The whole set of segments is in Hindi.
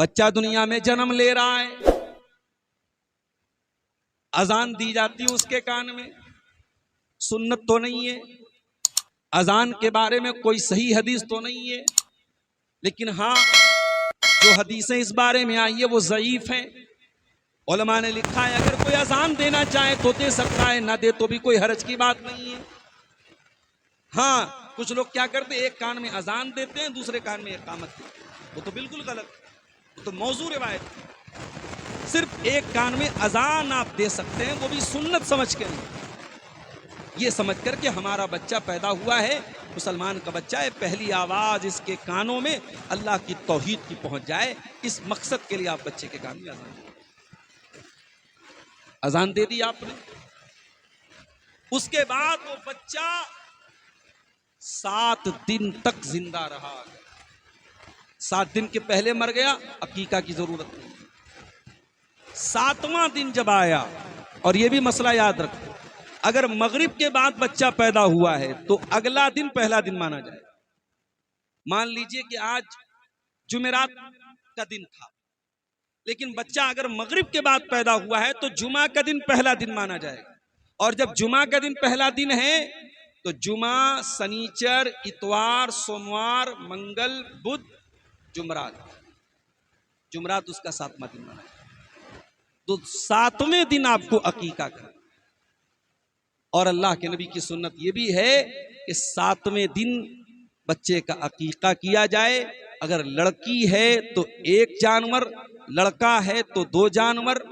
बच्चा दुनिया में जन्म ले रहा है, अजान दी जाती है उसके कान में, सुन्नत तो नहीं है, अजान के बारे में कोई सही हदीस तो नहीं है, लेकिन हाँ जो हदीसें इस बारे में आई है वो ज़ईफ हैं। उलमा ने लिखा है अगर कोई अजान देना चाहे तो दे सकता है, ना दे तो भी कोई हर्ज की बात नहीं है। हाँ कुछ लोग क्या करते हैं, एक कान में अजान देते हैं दूसरे कान में इकामत देते हैं, वो तो बिल्कुल गलत, वो तो मौजू रिवायत है। सिर्फ एक कान में अजान आप दे सकते हैं, वो भी सुन्नत समझ के नहीं, ये समझ कर के हमारा बच्चा पैदा हुआ है, मुसलमान का बच्चा है, पहली आवाज इसके कानों में अल्लाह की तौहीद की पहुंच जाए, इस मकसद के लिए आप बच्चे के कान में अजान दे दी आपने। उसके बाद वो बच्चा 7 दिन तक जिंदा रहा। 7 दिन के पहले मर गया, अकीका की जरूरत नहीं। 7वां दिन जब आया, और ये भी मसला याद रखो, अगर मगरिब के बाद बच्चा पैदा हुआ है तो अगला दिन पहला दिन माना जाए। मान लीजिए कि आज जुमेरात का दिन था, लेकिन बच्चा अगर मगरिब के बाद पैदा हुआ है तो जुमा का दिन पहला दिन माना जाएगा। और जब जुमा का दिन पहला दिन है तो जुमा, शनिचर, इतवार, सोमवार, मंगल, बुध, जुमरात उसका 7वां दिन माना जाएगा। तो 7वें दिन आपको अकीका करना। और अल्लाह के नबी की सुन्नत ये भी है कि 7वें दिन बच्चे का अकीका किया जाए। अगर लड़की है तो 1 जानवर, लड़का है तो 2 जानवर।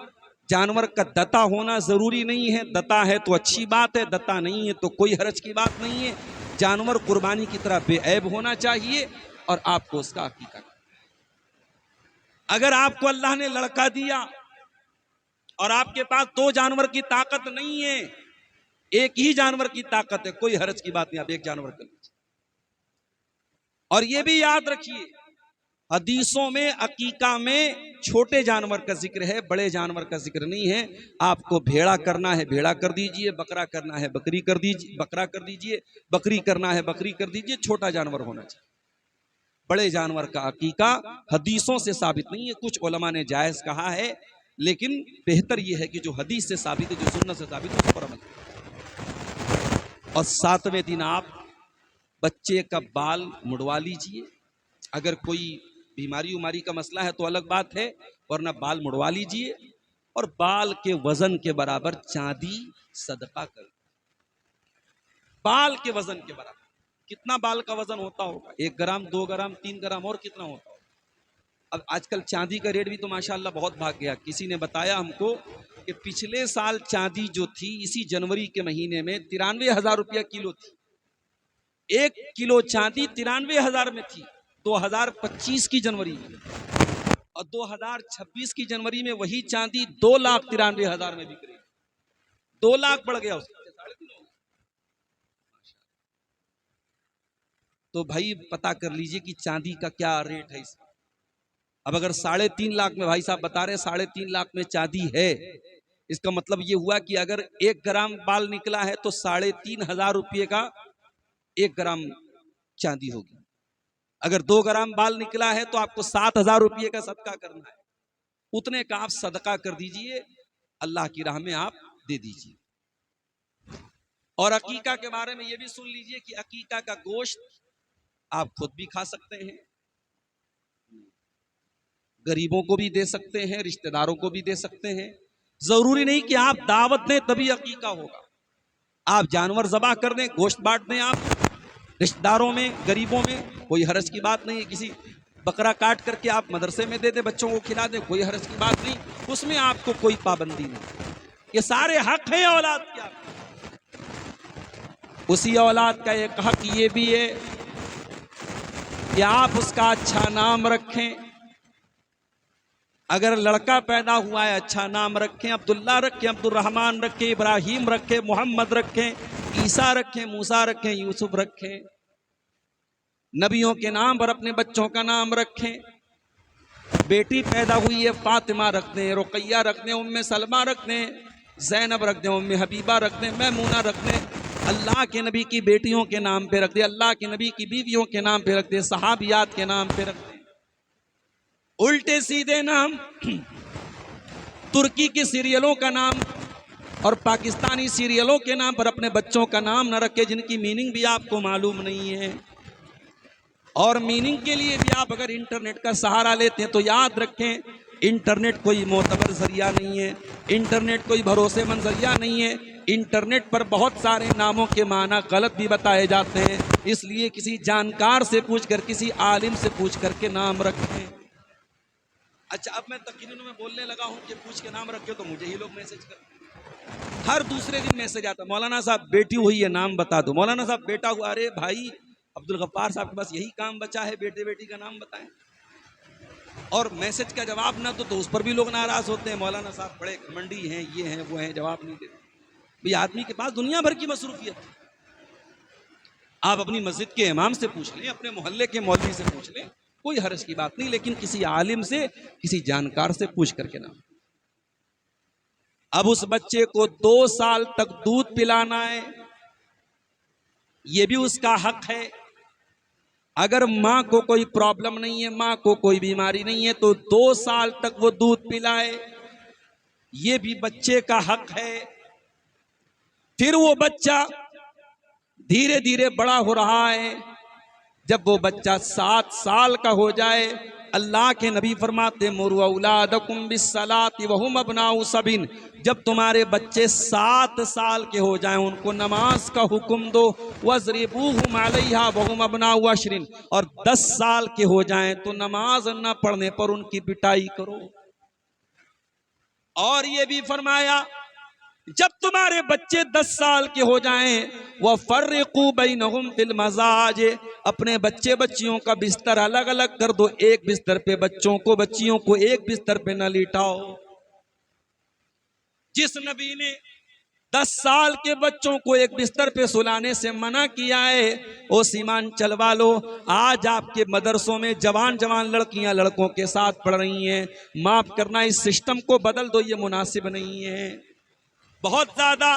जानवर का दता होना जरूरी नहीं है, दता है तो अच्छी बात है, दता नहीं है तो कोई हरज की बात नहीं है। जानवर कुर्बानी की तरह बेऐब होना चाहिए और आपको उसका अकीका करना है। अगर आपको अल्लाह ने लड़का दिया और आपके पास 2 जानवर की ताकत नहीं है, एक ही जानवर की ताकत है, कोई हरज की बात नहीं, आप 1 जानवर कर लीजिए। और ये भी याद रखिए, हदीसों में अकीका में छोटे जानवर का जिक्र है, बड़े जानवर का जिक्र नहीं है। आपको भेड़ा करना है भेड़ा कर दीजिए, बकरा करना है बकरी कर दीजिए, बकरा कर दीजिए, बकरी करना है बकरी कर दीजिए, छोटा जानवर होना चाहिए। बड़े जानवर का अकीका हदीसों से साबित नहीं है, कुछ उलमा ने जायज कहा है, लेकिन बेहतर यह है कि जो हदीस से साबित है, जो सुन्नत से साबित है, उस पर अमल करें। और 7वें दिन आप बच्चे का बाल मुड़वा लीजिए। अगर कोई बीमारी उमारी का मसला है तो अलग बात है, वरना बाल मुड़वा लीजिए और बाल के वजन के बराबर चांदी सदका कर। बाल के वजन के बराबर कितना बाल का वजन होता होगा? 1 ग्राम, 2 ग्राम, 3 ग्राम, और कितना होता होगा? अब आजकल चांदी का रेट भी तो माशाल्लाह बहुत भाग गया। किसी ने बताया हमको कि पिछले साल चांदी जो थी इसी जनवरी के महीने में 93,000 रुपया किलो थी। 1 किलो चांदी 93,000 में थी 2025 की जनवरी में, और 2026 की जनवरी में वही चांदी 2,93,000 में बिक रही। 2 लाख बढ़ गया उसका। तो भाई पता कर लीजिए कि चांदी का क्या रेट है इसका। अब अगर 3.5 लाख में भाई साहब बता रहे 3.5 लाख में चांदी है, इसका मतलब ये हुआ कि अगर 1 ग्राम बाल निकला है तो 3,500 रुपये का 1 ग्राम चांदी होगी। अगर 2 ग्राम बाल निकला है तो आपको 7,000 रुपये का सदका करना है। उतने का आप सदका कर दीजिए, अल्लाह की राह में आप दे दीजिए। और अकीका के बारे में ये भी सुन लीजिए कि अकीका का गोश्त आप खुद भी खा सकते हैं, गरीबों को भी दे सकते हैं, रिश्तेदारों को भी दे सकते हैं। जरूरी नहीं कि आप दावत दें तभी अकीका होगा। आप जानवर ज़बह कर दें, गोश्त बांट दें, आप रिश्तेदारों में, गरीबों में, कोई हरज की बात नहीं है। किसी बकरा काट करके आप मदरसे में दे दें, बच्चों को खिला दें, कोई हरज की बात नहीं, उसमें आपको कोई पाबंदी नहीं। ये सारे हक हैं औलाद के। आप उसी औलाद का एक हक ये भी है कि आप उसका अच्छा नाम रखें। अगर लड़का पैदा हुआ है अच्छा नाम रखें, अब्दुल्ला रखें, अब्दुर्रहमान रखें, इब्राहिम रखें, मोहम्मद रखें, ईसा रखें, मूसा रखें, यूसुफ रखें। नबियों के नाम पर अपने बच्चों का नाम रखें। बेटी पैदा हुई है फातिमा रख दें, रुकैया रख दें, उम्मे सलमा रख दें, ज़ैनब रख दें, उम्मे हबीबा रख दें, मैमूना रख दें। अल्लाह के नबी की बेटियों के नाम पे रख दें, अल्लाह के नबी की बीवियों के नाम पे रख दें, सहाबियात के नाम पे रख दें। उल्टे सीधे नाम, तुर्की की सीरियलों का नाम और पाकिस्तानी सीरियलों के नाम पर अपने बच्चों का नाम न रखे, जिनकी मीनिंग भी आपको मालूम नहीं है। और मीनिंग के लिए भी आप अगर इंटरनेट का सहारा लेते हैं तो याद रखें, इंटरनेट कोई मोतबर जरिया नहीं है, इंटरनेट कोई भरोसेमंद जरिया नहीं है। इंटरनेट पर बहुत सारे नामों के माना गलत भी बताए जाते हैं, इसलिए किसी जानकार से पूछकर, किसी आलिम से पूछ करके नाम रखें। अच्छा, अब मैं तकरीर में बोलने लगा हूं कि पूछ के नाम रखे, तो मुझे ही लोग मैसेज करते, हर दूसरे दिन मैसेज आता, मौलाना साहब बेटी हुई है नाम बता दो, मौलाना साहब बेटा हुआ। अरे भाई, अब्दुल गफ्फार साहब के पास यही काम बचा है, बेटे बेटी का नाम बताएं। और मैसेज का जवाब ना तो उस पर भी लोग नाराज होते हैं, मौलाना साहब बड़े घमंडी हैं, ये हैं वो हैं, जवाब नहीं देते। भाई आदमी के पास दुनिया भर की मसरूफियत है। आप अपनी मस्जिद के इमाम से पूछ लें, अपने मोहल्ले के मौलवी से पूछ लें, कोई हर्ज की बात नहीं, लेकिन किसी आलिम से, किसी जानकार से पूछ करके नाम। अब उस बच्चे को 2 साल तक दूध पिलाना है, यह भी उसका हक है। अगर मां को कोई प्रॉब्लम नहीं है, मां को कोई बीमारी नहीं है, तो 2 साल तक वो दूध पिलाए, ये भी बच्चे का हक है। फिर वो बच्चा धीरे धीरे बड़ा हो रहा है, जब वो बच्चा 7 साल का हो जाए, अल्लाह के नबी फरमाते मुरू औलादकुम बिस्सलाति वहुम अबनाउ सबिन, जब तुम्हारे बच्चे 7 साल के हो जाएं, उनको नमाज का हुक्म दो, वज़रिबूहुम अलैहा वहुम अबनाउ अशरिन, और 10 साल के हो जाएं तो नमाज न पढ़ने पर उनकी पिटाई करो। और ये भी फरमाया, जब तुम्हारे बच्चे 10 साल के हो जाएं, वह फर्रिकू बैनहुम फिल मजाज, अपने बच्चे बच्चियों का बिस्तर अलग अलग कर दो, एक बिस्तर पे बच्चों को, बच्चियों को एक बिस्तर पे न लिटाओ। जिस नबी ने 10 साल के बच्चों को एक बिस्तर पे सुलाने से मना किया है, ओ सीमांचल वालों, आज आपके मदरसों में जवान जवान लड़कियां लड़कों के साथ पढ़ रही हैं। माफ करना, इस सिस्टम को बदल दो, ये मुनासिब नहीं है। बहुत ज्यादा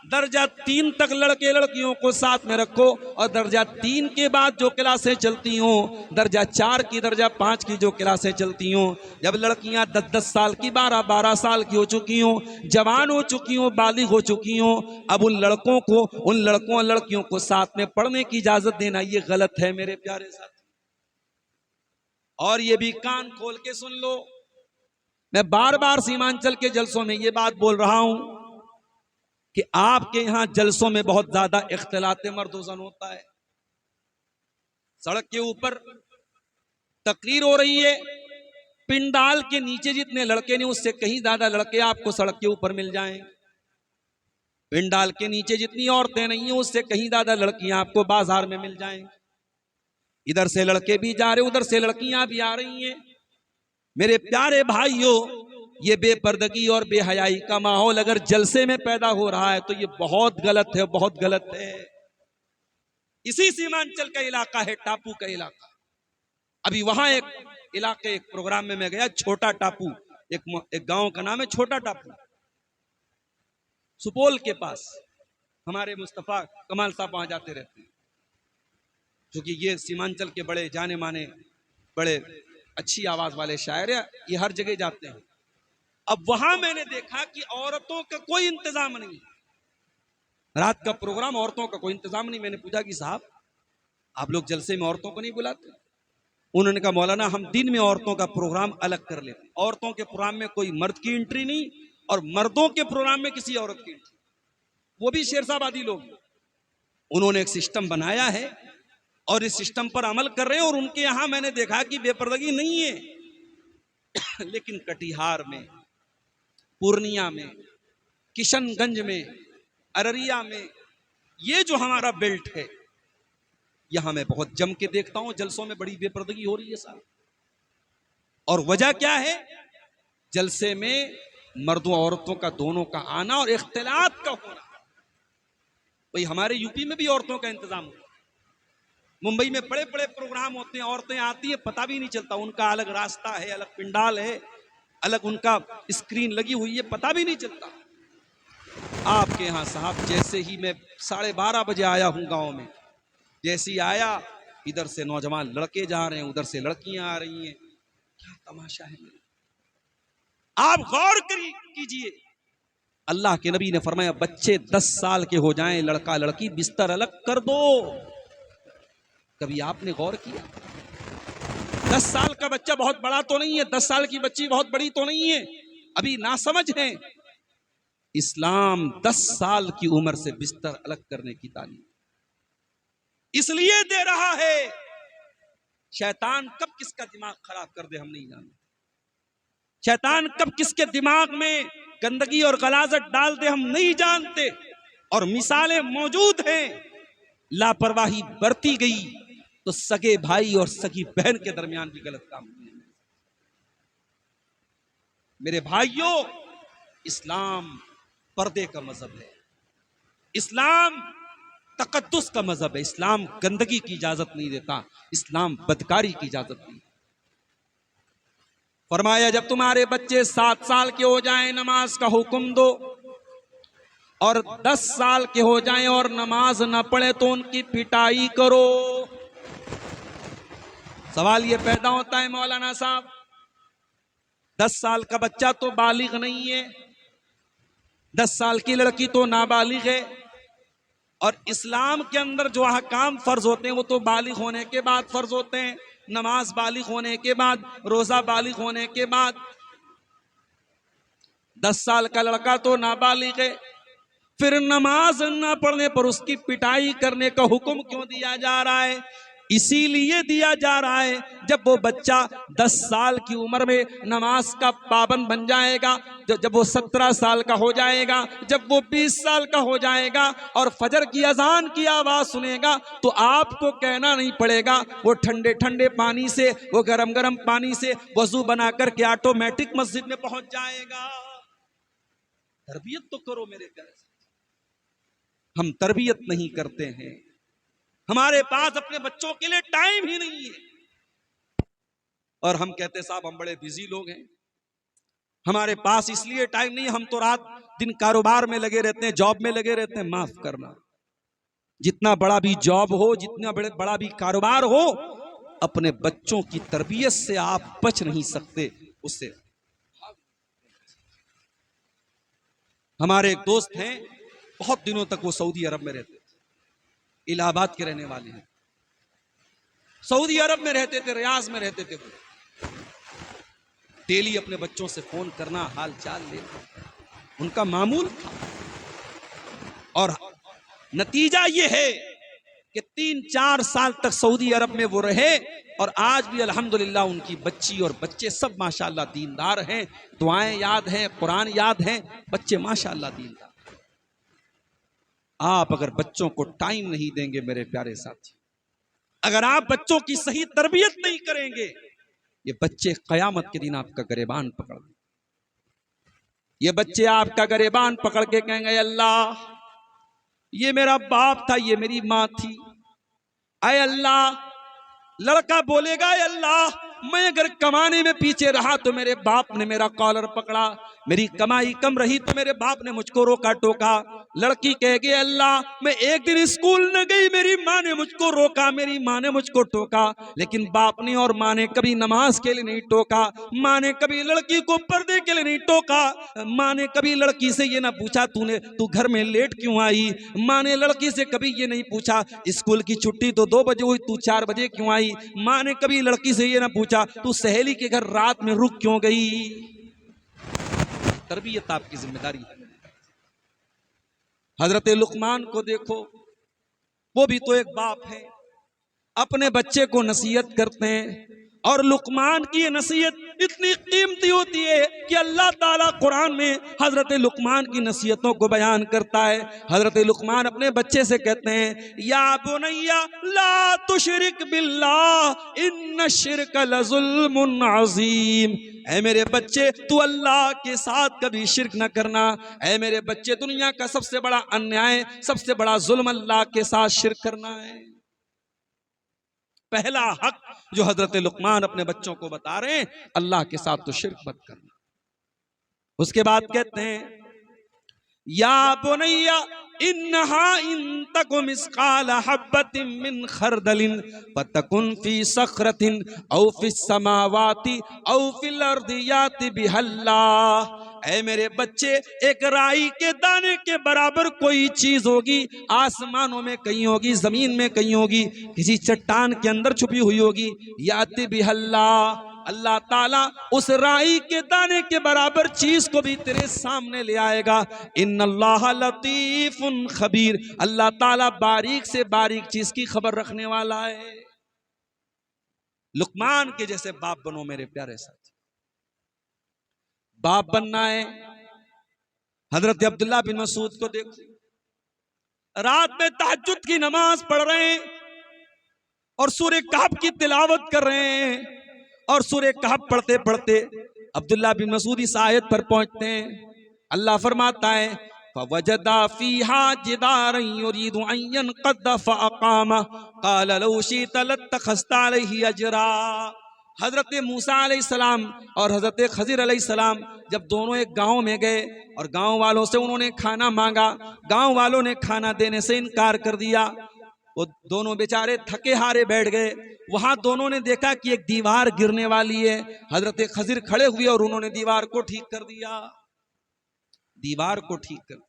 दर्जा 3 तक लड़के लड़कियों को साथ में रखो, और दर्जा 3 के बाद जो क्लासें चलती हों, दर्जा 4 की, दर्जा 5 की जो क्लासें चलती हों, जब लड़कियां 10-10 साल की, 12-12 साल की हो चुकी हों, जवान हो चुकी हों, बालिग हो चुकी हों, अब उन लड़कों को, उन लड़कों और लड़कियों को साथ में पढ़ने की इजाजत देना, ये गलत है मेरे प्यारे साथी। और ये भी कान खोल के सुन लो, मैं बार बार सीमांचल के जलसों में ये बात बोल रहा हूं कि आपके यहां जलसों में बहुत ज्यादा इख्तिलाते मर्दोजन होता है। सड़क के ऊपर तकरीर हो रही है, पिंडाल के नीचे जितने लड़के नहीं, उससे कहीं ज्यादा लड़के आपको सड़क के ऊपर मिल जाएं। पिंडाल के नीचे जितनी औरतें नहीं है, उससे कहीं ज्यादा लड़कियां आपको बाजार में मिल जाएं। इधर से लड़के भी जा रहे, उधर से लड़कियां भी आ रही हैं। मेरे प्यारे भाइयों, ये बेपर्दगी और बेहयाई का माहौल अगर जलसे में पैदा हो रहा है तो ये बहुत गलत है, बहुत गलत है। इसी सीमांचल का इलाका है, टापू का इलाका। अभी वहां एक इलाके, एक प्रोग्राम में मैं गया, छोटा टापू, एक गांव का नाम है छोटा टापू, सुपौल के पास। हमारे मुस्तफा कमाल साहब वहां जाते रहते हैं, क्योंकि ये सीमांचल के बड़े जाने माने, बड़े अच्छी आवाज वाले शायर है, ये हर जगह जाते हैं। अब वहां मैंने देखा कि औरतों का कोई इंतजाम नहीं, रात का प्रोग्राम, औरतों का कोई इंतजाम नहीं। मैंने पूछा कि साहब आप लोग जलसे में औरतों को नहीं बुलाते? उन्होंने कहा मौलाना हम दिन में औरतों का प्रोग्राम अलग कर लेते, औरतों के प्रोग्राम में कोई मर्द की एंट्री नहीं, और मर्दों के प्रोग्राम में किसी औरत की एंट्री, वो भी शेरशाबादी लोग। उन्होंने एक सिस्टम बनाया है और इस सिस्टम पर अमल कर रहे हैं, और उनके यहां मैंने देखा कि बेपर्दगी नहीं है। लेकिन कटिहार में, पूर्णिया में, किशनगंज में, अररिया में, ये जो हमारा बेल्ट है, यहां मैं बहुत जम के देखता हूं जलसों में बड़ी बेपर्दगी हो रही है साहब। और वजह क्या है? जलसे में मर्दों औरतों का दोनों का आना और इख्तिलात का होना। भाई हमारे यूपी में भी औरतों का इंतजाम होता है, मुंबई में बड़े बड़े प्रोग्राम होते हैं, औरतें आती है, पता भी नहीं चलता, उनका अलग रास्ता है, अलग पिंडाल है, अलग उनका स्क्रीन लगी हुई है, पता भी नहीं चलता। आपके यहां साहब जैसे ही मैं 12:30 बजे आया हूं गांव में, जैसे ही आया, इधर से नौजवान लड़के जा रहे हैं, उधर से लड़कियां आ रही हैं, क्या तमाशा है मेरे, आप गौर कीजिए। अल्लाह के नबी ने फरमाया बच्चे 10 साल के हो जाएं, लड़का लड़की, बिस्तर अलग कर दो। कभी आपने गौर किया? 10 साल का बच्चा बहुत बड़ा तो नहीं है, 10 साल की बच्ची बहुत बड़ी तो नहीं है, अभी नासमझ है। इस्लाम 10 साल की उम्र से बिस्तर अलग करने की तालीम इसलिए दे रहा है, शैतान कब किसका दिमाग खराब कर दे हम नहीं जानते, शैतान कब किसके दिमाग में गंदगी और गलाजत डाल दे हम नहीं जानते। और मिसालें मौजूद हैं, लापरवाही बरती गई तो सगे भाई और सगी बहन के दरमियान भी गलत काम हुए। मेरे भाइयों, इस्लाम पर्दे का मजहब है, इस्लाम तकद्दुस का मजहब है, इस्लाम गंदगी की इजाजत नहीं देता, इस्लाम बदकारी की इजाजत नहीं। फरमाया जब तुम्हारे बच्चे 7 साल के हो जाएं नमाज का हुक्म दो, और 10 साल के हो जाएं और नमाज न पढ़े तो उनकी पिटाई करो। सवाल ये पैदा होता है मौलाना साहब, 10 साल का बच्चा तो बालिग नहीं है, 10 साल की लड़की तो नाबालिग है, और इस्लाम के अंदर जो अहकाम फर्ज होते हैं वो तो बालिग होने के बाद फर्ज होते हैं, नमाज बालिग होने के बाद, रोजा बालिग होने के बाद। 10 साल का लड़का तो नाबालिग है, फिर नमाज न पढ़ने पर उसकी पिटाई करने का हुक्म क्यों दिया जा रहा है? इसीलिए दिया जा रहा है जब वो बच्चा 10 साल की उम्र में नमाज का पाबंद बन जाएगा, जब वो 17 साल का हो जाएगा, जब वो 20 साल का हो जाएगा और फजर की अजान की आवाज सुनेगा तो आपको कहना नहीं पड़ेगा, वो ठंडे ठंडे पानी से, वो गरम गरम पानी से वजू बना करके ऑटोमेटिक मस्जिद में पहुंच जाएगा। तरबियत तो करो मेरे प्यारे, हम तरबियत नहीं करते हैं, हमारे पास अपने बच्चों के लिए टाइम ही नहीं है। और हम कहते साहब हम बड़े बिजी लोग हैं, हमारे पास इसलिए टाइम नहीं, हम तो रात दिन कारोबार में लगे रहते हैं, जॉब में लगे रहते हैं। माफ करना, जितना बड़ा भी जॉब हो, जितना बड़ा भी कारोबार हो, अपने बच्चों की तरबियत से आप बच नहीं सकते उससे। हमारे एक दोस्त हैं, बहुत दिनों तक वो सऊदी अरब में रहते थे, इलाहाबाद के रहने वाले हैं, सऊदी अरब में रहते थे, रियाज में रहते थे। वो डेली अपने बच्चों से फोन करना, हाल चाल लेना उनका मामूल था। और नतीजा ये है कि 3-4 साल तक सऊदी अरब में वो रहे, और आज भी अल्हम्दुलिल्लाह उनकी बच्ची और बच्चे सब माशाअल्लाह दीनदार हैं, दुआएं याद हैं, कुरान याद हैं, बच्चे माशाअल्लाह दीनदार। आप अगर बच्चों को टाइम नहीं देंगे मेरे प्यारे साथी, अगर आप बच्चों की सही तरबियत नहीं करेंगे, ये बच्चे कयामत के दिन आपका गरेबान पकड़ लेंगे। ये बच्चे आपका गरेबान पकड़ के कहेंगे अल्लाह ये मेरा बाप था, ये मेरी माँ थी, अय अल्लाह। लड़का बोलेगा अल्लाह मैं अगर कमाने में पीछे रहा तो मेरे बाप ने मेरा कॉलर पकड़ा, मेरी कमाई कम रही तो मेरे बाप ने मुझको रोका टोका। लड़की कहेगी अल्लाह मैं एक दिन स्कूल न गई, मेरी माँ ने मुझको रोका, मेरी माँ ने मुझको टोका, लेकिन बाप ने और माँ ने कभी नमाज के लिए नहीं टोका, माँ ने कभी लड़की को पर्दे के लिए नहीं टोका, माँ ने कभी लड़की से ये ना पूछा तू घर में लेट क्यों आई, माँ ने लड़की से कभी ये नहीं पूछा स्कूल की छुट्टी तो 2 बजे हुई तू 4 बजे क्यों आई, माँ ने कभी लड़की से ये ना पूछा तू सहेली के घर रात में रुक क्यों गई। तरबियत आपकी जिम्मेदारी है। हजरत लुकमान को देखो, वो भी तो एक बाप है, अपने बच्चे को नसीहत करते हैं, और लुकमान की ये नसीहत इतनी कीमती होती है कि अल्लाह ताला कुरान में हजरत लुकमान की नसीहतों को बयान करता है। हजरत लुकमान अपने बच्चे से कहते हैं या बुनैया ला तुशरिक बिल्लाह इन्न शिर्क लजुल्मुन अजीम, ऐ मेरे बच्चे तू अल्लाह के साथ कभी शिर्क न करना। ऐ मेरे बच्चे दुनिया का सबसे बड़ा अन्याय, सबसे बड़ा जुल्म अल्लाह के साथ शिर्क करना है। पहला हक जो हजरत लुकमान अपने बच्चों को बता रहे हैं, अल्लाह के साथ तो शिर्क मत करना। उसके बाद कहते हैं या बुनैया इन्नहा इन तकु मिस्काल हब्बतिन मिन खरदलिन फतकुन फी सखरतिन औ फिस समावाति औ फिल अर्दि याति बिहल्लाह। ऐ मेरे बच्चे, एक राई के दाने के बराबर कोई चीज होगी, आसमानों में कहीं होगी, जमीन में कहीं होगी, किसी चट्टान के अंदर छुपी हुई होगी। याति बिहल्लाह, अल्लाह ताला उस राई के दाने के बराबर चीज को भी तेरे सामने ले आएगा। इन्नल्लाह लतीफुन खबीर, अल्लाह ताला बारीक से बारीक चीज की खबर रखने वाला है। लुकमान के जैसे बाप बनो मेरे प्यारे साथी। बाप बनना है। हजरत अब्दुल्ला बिन मसूद को देखो, रात में तहज्जुद की नमाज पढ़ रहे हैं और सूरह कहफ की तिलावत कर रहे हैं, और सूरह कहफ पढ़ते पढ़ते अब्दुल्ला बिन मसूद इस आयत पर पहुंचते हैं। अल्लाह फरमाता है फवजदा फीहा जिदारन युरीदु अन यनक़द फअक़ामा क़ाल लौ शि'त लत्तख़ज़्ता अलैहि अजरा। हजरत मूसा अलैहिस्सलाम और हजरत खज़िर अलैहिस्सलाम जब दोनों एक गांव में गए और गांव वालों से उन्होंने खाना मांगा, गांव वालों ने खाना देने से इनकार कर दिया। वो दोनों बेचारे थके हारे बैठ गए। वहां दोनों ने देखा कि एक दीवार गिरने वाली है। हजरत खज़िर खड़े हुए और उन्होंने दीवार को ठीक कर दिया, दीवार को ठीक कर।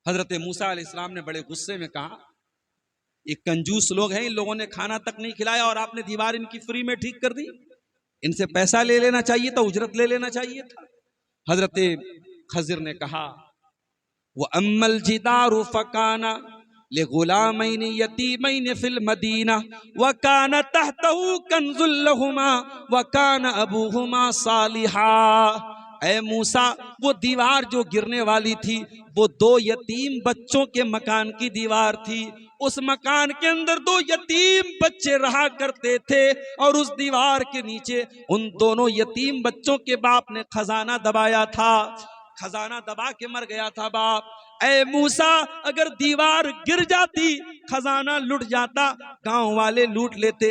हजरत मूसा अलैहिस्सलाम ने बड़े गुस्से में कहा, ये कंजूस लोग हैं, इन लोगों ने खाना तक नहीं खिलाया और आपने दीवार इनकी फ्री में ठीक कर दी। इनसे पैसा ले लेना चाहिए था, उजरत ले लेना चाहिए था। हजरत खज़िर ने कहा वो अम्मल जिदारु फकाना ले गुलामैनि यतीमैनि फिल मदीना व कान तहतहु कंजुल लहुमा व कान अबूहुमा सालिहा। ऐ मूसा, वो दीवार जो गिरने वाली थी वो दो यतीम बच्चों के मकान की दीवार थी। उस मकान के अंदर दो यतीम बच्चे रहा करते थे और उस दीवार के नीचे उन दोनों यतीम बच्चों के बाप ने खजाना दबाया था। खजाना दबा के मर गया था बाप। ऐ मूसा, अगर दीवार गिर जाती, खजाना लुट जाता, गांव वाले लूट लेते।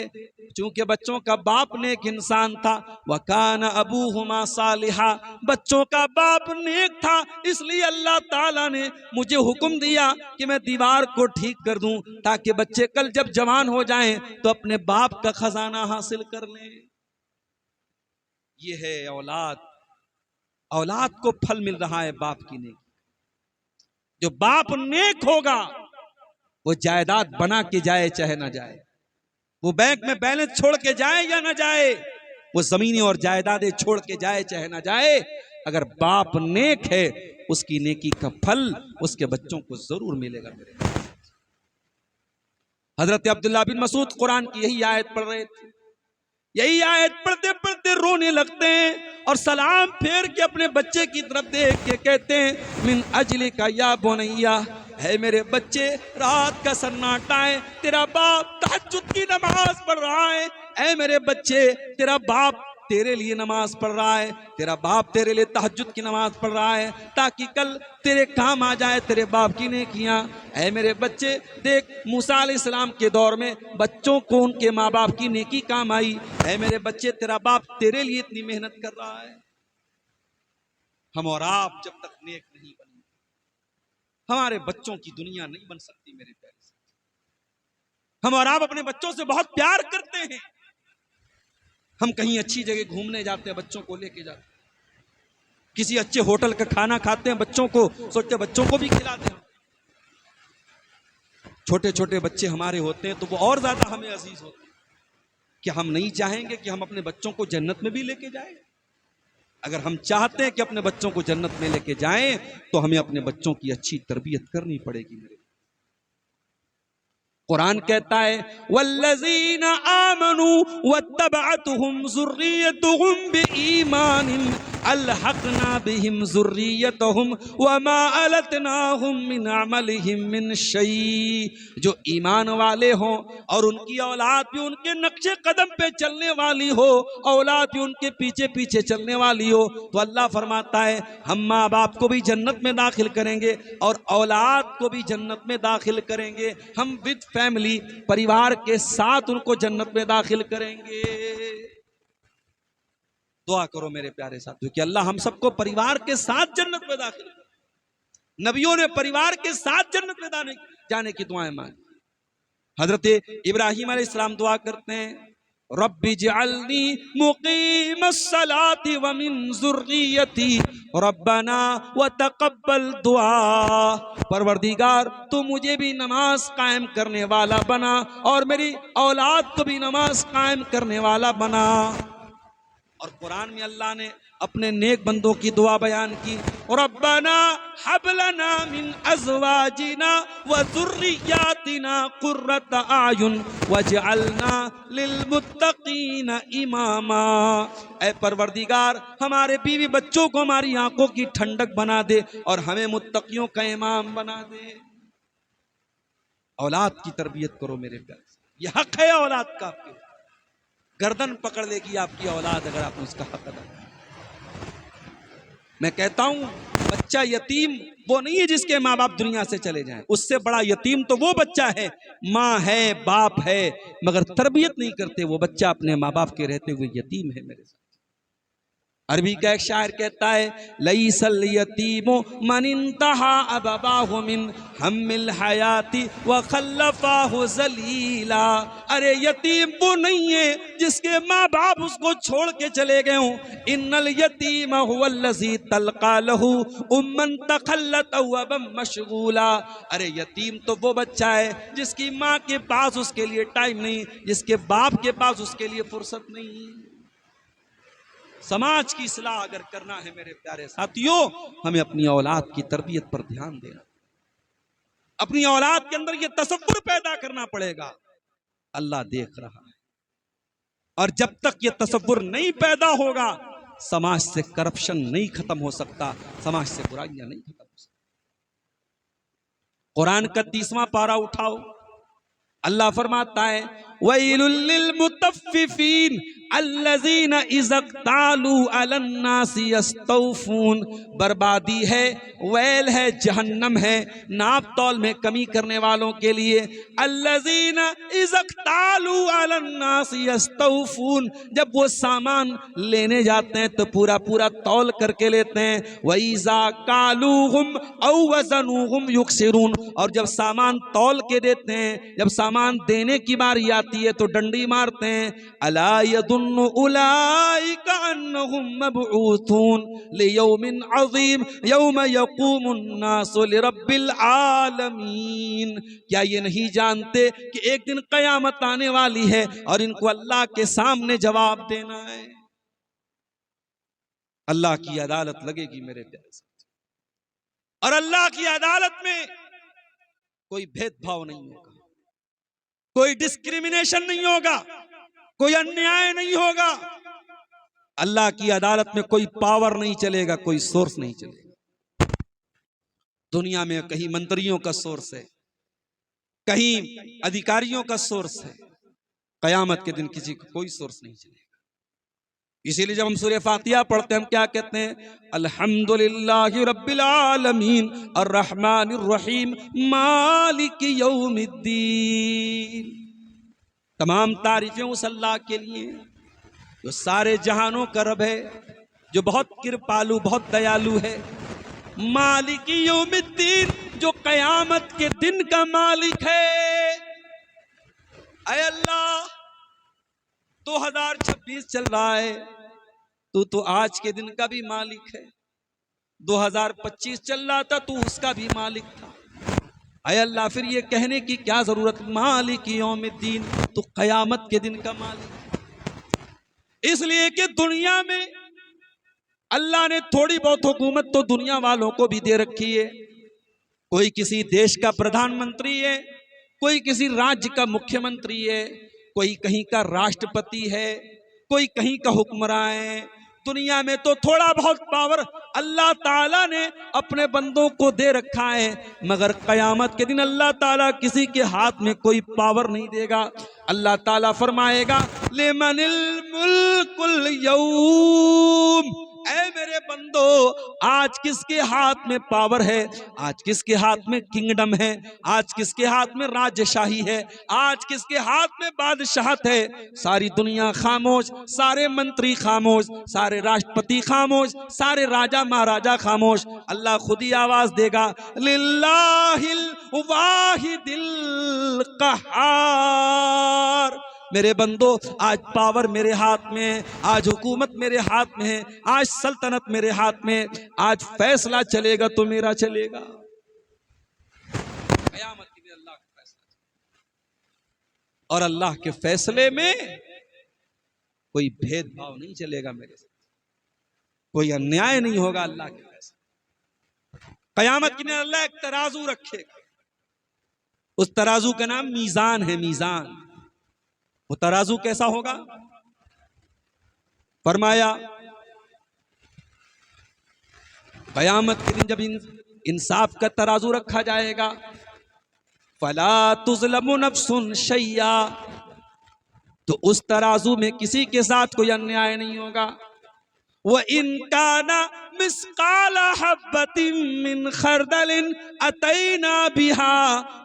चूंकि बच्चों का बाप नेक इंसान था, वकान अबूहुमा सालिहा, बच्चों का बाप नेक था, इसलिए अल्लाह ताला ने मुझे हुक्म दिया कि मैं दीवार को ठीक कर दूं ताकि बच्चे कल जब जवान हो जाएं तो अपने बाप का खजाना हासिल कर लें। ये है औलाद। औलाद को फल मिल रहा है बाप की नेकी। जो बाप नेक होगा वो जायदाद बना के जाए चाहे ना जाए, वो बैंक में बैलेंस छोड़ के जाए या ना जाए, वो जमीनें और जायदादें छोड़ के जाए चाहे ना जाए, अगर बाप नेक है उसकी नेकी का फल उसके बच्चों को जरूर मिलेगा। मेरे हजरत अब्दुल्ला बिन मसूद कुरान की यही आयत पढ़ रहे थे। यही आयत पढ़ते पढ़ते रोने लगते हैं और सलाम फेर के अपने बच्चे की तरफ देख के कहते हैं मिन अजली का या बुनैया, है मेरे बच्चे, रात का सन्नाटा है, तेरा बाप तहज्जुद की नमाज पढ़ रहा है। ऐ मेरे बच्चे, तेरा बाप तेरे लिए नमाज पढ़ रहा है, तेरा बाप तेरे लिए तहज्जुद की नमाज पढ़ रहा है ताकि कल तेरे काम आ जाए तेरे बाप की नेकियां। ऐ मेरे बच्चे, देख मूसा अलैहिस्सलाम के दौर में बच्चों को उनके माँ बाप की नेकी काम आई। ऐ मेरे बच्चे, तेरा बाप तेरे लिए इतनी मेहनत कर रहा है। हम और आप जब तक नेक नहीं बने, हमारे बच्चों की दुनिया नहीं बन सकती। मेरे प्यारे से हम और आप अपने बच्चों से बहुत प्यार करते हैं। हम कहीं अच्छी जगह घूमने जाते हैं, बच्चों को लेके जाते हैं, किसी अच्छे होटल का खाना खाते हैं, बच्चों को सोचते बच्चों को भी खिलाते हैं। छोटे छोटे बच्चे हमारे होते हैं तो वो और ज्यादा हमें अजीज होते हैं। क्या हम नहीं चाहेंगे कि हम अपने बच्चों को जन्नत में भी लेके जाएं? अगर हम चाहते हैं कि अपने बच्चों को जन्नत में लेके जाएं तो हमें अपने बच्चों की अच्छी तरबियत करनी पड़ेगी। मेरे कुरान कहता है वल्लज़ीना आमनू वत्तबअतहुम ज़ुर्रिय्यतुहुम बिईमानिन अलहक़ना बिहिम ज़ुर्रिय्यतहुम वमा अलतनाहुम मिन अमलिहिम मिन शै। जो ईमान वाले हों और उनकी औलाद भी उनके नक्शे कदम पे चलने वाली हो, औलाद भी उनके पीछे पीछे चलने वाली हो, तो अल्लाह फरमाता है हम माँ बाप को भी जन्नत में दाखिल करेंगे और औलाद को भी जन्नत में दाखिल करेंगे। हम विद फैमिली, परिवार के साथ उनको जन्नत में दाखिल करेंगे। दुआ करो मेरे प्यारे साथियों कि अल्लाह हम सबको परिवार के साथ जन्नत में दाखिल करे। नबियों ने परिवार के साथ जन्नत में जाने की दुआएं मांगी। हजरत इब्राहिम अलैहिस्सलाम दुआ करते हैं, रब्बी जअलनी मुकीमस्सलाति व मिन ज़ुर्रियती रब्बना व तक़ब्बल दुआ। परवरदिगार तू मुझे भी नमाज कायम करने वाला बना और मेरी औलाद को भी नमाज कायम करने वाला बना। और कुरान में अल्लाह ने अपने नेक बंदों की दुआ बयान की, रब्बना हब लना मिन अज़वाजिना व ज़ुर्रिय्यातिना कुर्रत आयुन वजअलना लिलमुत्तकीना इमामा। ऐ परवरदिगार हमारे बीवी बच्चों को हमारी आंखों की ठंडक बना दे और हमें मुत्तकियों का इमाम बना दे। औलाद की तरबियत करो मेरे प्यारे, यह हक है औलाद का। आपके गर्दन पकड़ लेगी आपकी औलाद अगर आपने उसका हक अदा। मैं कहता हूं बच्चा यतीम वो नहीं है जिसके माँ बाप दुनिया से चले जाएं, उससे बड़ा यतीम तो वो बच्चा है, माँ है बाप है मगर तरबियत नहीं करते, वो बच्चा अपने माँ बाप के रहते हुए यतीम है मेरे साथ। अरबी का एक शायर कहता है, लईसल यतीमो मन इंतहा अबवाहु मिन हम्मिल हयाती व खल्लफाहु जलीला। अरे यतीम वो नहीं है जिसके माँ बाप उसको छोड़ के चले गए हों। इन्नल यतीम हुवल्लज़ी तलका लहू उम्मन तखल्लत व बम मशगूला। अरे यतीम तो वो बच्चा है जिसकी माँ के पास उसके लिए टाइम नहीं, जिसके बाप के पास उसके लिए फुर्सत नहीं। समाज की इस्लाह अगर करना है मेरे प्यारे साथियों, हमें अपनी औलाद की तरबियत पर ध्यान देना, अपनी औलाद के अंदर ये तसव्वुर पैदा करना पड़ेगा, अल्लाह देख रहा है। और जब तक ये तसव्वुर नहीं पैदा होगा समाज से करप्शन नहीं खत्म हो सकता, समाज से बुराइयां नहीं खत्म हो सकती। कुरान का 30वां पारा उठाओ, अल्लाह फरमाता है, वैलुल लिल मुतफ्फिफीन अल्लज़ीना इज़्क़तालू अलन नासी यस्तौफून। बर्बादी है, वैल है, जहन्नम है नाप तौल में कमी करने वालों के लिए। अल्लज़ीना इज़्क़तालू अलन नासी यस्तौफून, जब वो सामान लेने जाते हैं तो पूरा पूरा तौल करके लेते हैं। वइज़ा कालूहुम औ वज़नूहुम युक्सिरून, और जब सामान तौल के देते हैं, जब सामान देने की बारी आती है तो डंडी मारते हैं। अला यदुन्नु उलाइका अन्नहुम मबऊथून लियौमिन अज़ीम यौम यक़ूमुन नासु लिरब्बिल आलमीन। क्या ये नहीं जानते कि एक दिन क़यामत आने वाली है और इनको अल्लाह के सामने जवाब देना है, अल्लाह की अदालत लगेगी मेरे प्यारे साथी। और अल्लाह की अदालत में कोई भेदभाव नहीं होगा, कोई डिस्क्रिमिनेशन नहीं होगा, कोई अन्याय नहीं होगा। अल्लाह की अदालत में कोई पावर नहीं चलेगा, कोई सोर्स नहीं चलेगा। दुनिया में कहीं मंत्रियों का सोर्स है, कहीं अधिकारियों का सोर्स है, कयामत के दिन किसी का कोई सोर्स नहीं चलेगा। इसीलिए जब हम सूरह फातिहा पढ़ते हैं हम क्या कहते हैं, अल्हम्दुलिल्लाहि रब्बिल आलमीन अर्रहमानिर रहीम मालिक यौमिद्दीन। तमाम तारीफें उस अल्लाह के लिए जो सारे जहानों का रब है, जो बहुत कृपालु बहुत दयालु है। मालिक यौमिद्दीन, जो कयामत के दिन का मालिक है। ऐ अल्लाह 2026 चल रहा है, तू तो आज के दिन का भी मालिक है। 2025 चल रहा था, तू उसका भी मालिक था। ऐ अल्लाह फिर ये कहने की क्या जरूरत, मालिक यौमिद्दीन, तू कयामत के दिन का मालिक। इसलिए कि दुनिया में अल्लाह ने थोड़ी बहुत हुकूमत तो दुनिया वालों को भी दे रखी है। कोई किसी देश का प्रधानमंत्री है, कोई किसी राज्य का मुख्यमंत्री है, कोई कहीं का राष्ट्रपति है, कोई कहीं का हुक्मरान है। दुनिया में तो थोड़ा बहुत पावर अल्लाह ताला ने अपने बंदों को दे रखा है, मगर कयामत के दिन अल्लाह ताला किसी के हाथ में कोई पावर नहीं देगा। अल्लाह ताला फरमाएगा, लिमनिल मुल्कुल यौम, ऐ मेरे बंदो, आज किसके हाथ में पावर है, आज किसके हाथ में किंगडम है, आज किसके हाथ में राजशाही है, आज किसके हाथ में बादशाहत है। सारी दुनिया खामोश, सारे मंत्री खामोश, सारे राष्ट्रपति खामोश, सारे राजा महाराजा खामोश। अल्लाह खुद ही आवाज देगा, लिल्लाहिल वाहिदिल कहार। मेरे बंदो, आज पावर मेरे हाथ में है, आज हुकूमत मेरे हाथ में है, आज सल्तनत मेरे हाथ में, आज फैसला चलेगा तो मेरा चलेगा। कयामत के दिन अल्लाह का फैसला, और अल्लाह के फैसले में कोई भेदभाव नहीं चलेगा मेरे साथ, कोई अन्याय नहीं होगा। अल्लाह के फैसले, कयामत के दिन अल्लाह एक तराजू रखेगा, उस तराजू का नाम मीजान है। मीजान, वो तराजू कैसा होगा? फरमाया कयामत के दिन जब इंसाफ का तराजू रखा जाएगा, फला तुज़लमु नफ्सुन शैया, तो उस तराजू में किसी के साथ कोई अन्याय नहीं होगा। वह इनकाना मिस्काला हब्बतिन मिन खरदलिन अतैना बिहा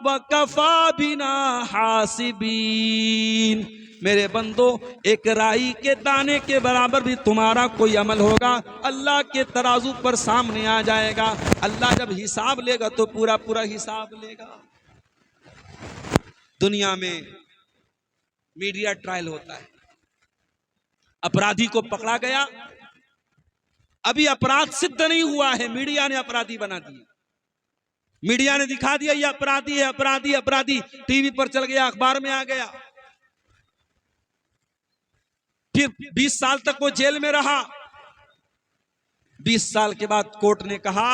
व कफा बिना हासिबीन। मेरे बंदो, एक राई के दाने के बराबर भी तुम्हारा कोई अमल होगा, अल्लाह के तराजू पर सामने आ जाएगा। अल्लाह जब हिसाब लेगा तो पूरा पूरा हिसाब लेगा। दुनिया में मीडिया ट्रायल होता है, अपराधी को पकड़ा गया, अभी अपराध सिद्ध नहीं हुआ है, मीडिया ने अपराधी बना दिया, मीडिया ने दिखा दिया ये अपराधी है, अपराधी अपराधी, टीवी पर चल गया, अखबार में आ गया, फिर 20 साल तक वो जेल में रहा। 20 साल के बाद कोर्ट ने कहा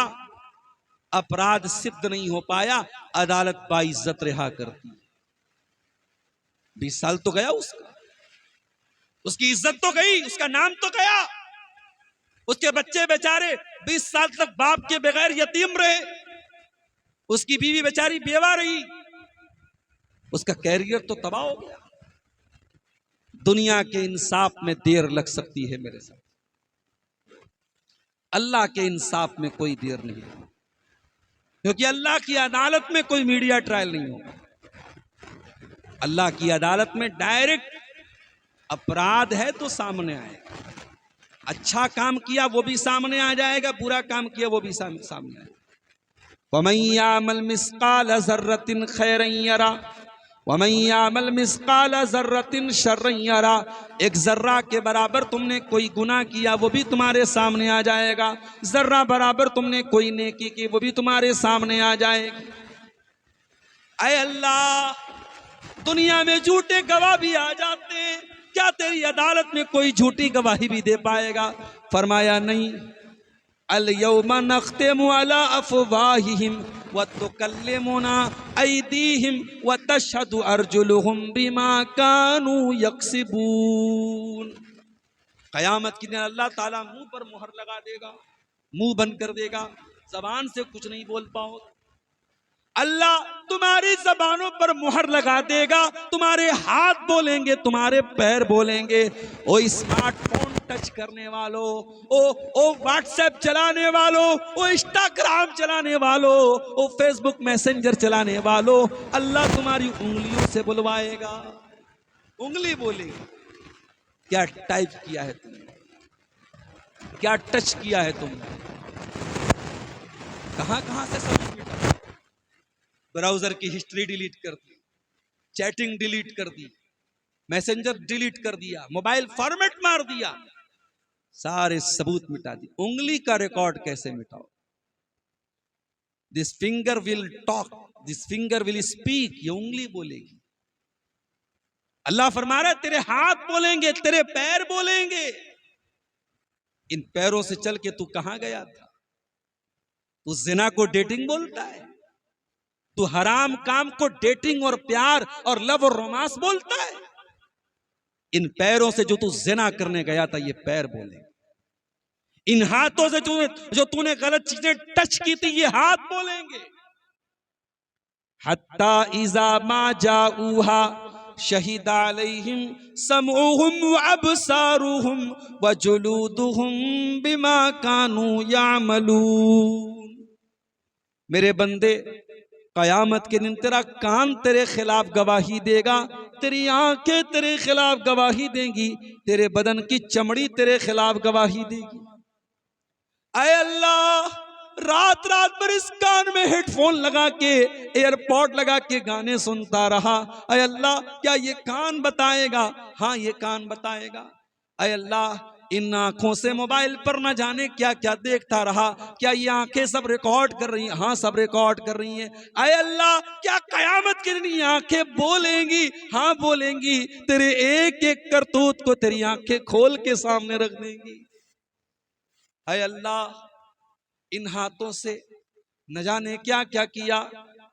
अपराध सिद्ध नहीं हो पाया, अदालत बाइज्जत रिहा करती। 20 साल तो गया उसका, उसकी इज्जत तो गई, उसका नाम तो गया, उसके बच्चे बेचारे 20 साल तक बाप के बगैर यतीम रहे, उसकी बीवी बेचारी बेवा रही, उसका कैरियर तो तबाह हो गया। दुनिया के इंसाफ में देर लग सकती है मेरे साथ, अल्लाह के इंसाफ में कोई देर नहीं है, क्योंकि अल्लाह की अदालत में कोई मीडिया ट्रायल नहीं होगा। अल्लाह की अदालत में डायरेक्ट अपराध है तो सामने आएगा, अच्छा काम किया वो भी सामने आ जाएगा, बुरा काम किया वो भी सामने आएगा। वमन यामल मिस्काल ज़र्रतिन खैरन यरा वमन यामल मिस्काल ज़र्रतिन शर्रन यरा। एक जर्रा के बराबर तुमने कोई गुनाह किया वो भी तुम्हारे सामने आ जाएगा, जर्रा बराबर तुमने कोई नेकी की वो भी तुम्हारे सामने आ जाएगी। ऐ अल्लाह, दुनिया में झूठे गवाह भी आ जाते हैं, क्या तेरी अदालत में कोई झूठी गवाही भी दे पाएगा? फरमाया नहीं, अल यौमा नख्तिमु अला अफ़वाहिहिम व तुकल्लिमुना ऐदीहिम व तशहदु अर्जुलुहुम बिमा कानू यक्सिबून। कयामत के दिन अल्लाह ताला मुंह पर मुहर लगा देगा, मुंह बंद कर देगा, जबान से कुछ नहीं बोल पाओगे। अल्लाह तुम्हारी जबानों पर मुहर लगा देगा, तुम्हारे हाथ बोलेंगे, तुम्हारे पैर बोलेंगे। ओ स्मार्टफोन टच करने वालों, ओ व्हाट्सएप चलाने वालों, ओ इंस्टाग्राम चलाने वालों, ओ फेसबुक मैसेंजर चलाने वालों, अल्लाह तुम्हारी उंगलियों से बुलवाएगा, उंगली बोलेगी क्या टाइप किया है तुमने, क्या टच किया है तुमने, कहां कहां से सब मिटा। ब्राउजर की हिस्ट्री डिलीट कर दी, चैटिंग डिलीट कर दी, मैसेंजर डिलीट कर दिया, मोबाइल फॉर्मेट मार दिया, सारे सबूत मिटा दिए। उंगली का रिकॉर्ड कैसे मिटाओ? This finger will talk, this finger will speak, ये उंगली बोलेगी। अल्लाह फरमा रहा है तेरे हाथ बोलेंगे, तेरे पैर बोलेंगे। इन पैरों से चल के तू कहां गया था? तू जिना को डेटिंग बोलता है, तू हराम काम को डेटिंग और प्यार और लव और रोमांस बोलता है। इन पैरों से जो तू जिना करने गया था ये पैर बोले, इन हाथों से जो तूने गलत चीजें टच की थी ये हाथ बोलेंगे। हत्ता इज़ा मा जाऊहा शहीद अलैहिम समऊहुम व अबसारुहुम व जुलूदुहुम बिमा कानू यामलून। मेरे बंदे, कयामत के दिन तेरा कान तेरे खिलाफ गवाही देगा, तेरी आंखें तेरे खिलाफ गवाही देंगी, तेरे बदन की चमड़ी तेरे खिलाफ गवाही देगी। अय अल्लाह, रात रात भर इस कान में हेडफोन लगा के, एयरपॉड लगा के गाने सुनता रहा। अय अल्लाह, क्या ये कान बताएगा? हाँ, ये कान बताएगा। अय अल्लाह, इन आंखों से मोबाइल पर न जाने क्या क्या देखता रहा, क्या ये आंखें सब रिकॉर्ड कर रही हैं? हाँ, सब रिकॉर्ड कर रही हैं। अय अल्लाह, क्या कयामत के दिन ये आंखें बोलेंगी? हाँ, बोलेंगी। तेरे एक एक करतूत को तेरी आंखें खोल के सामने रख देंगी। अय अल्लाह, इन हाथों से न जाने क्या क्या किया,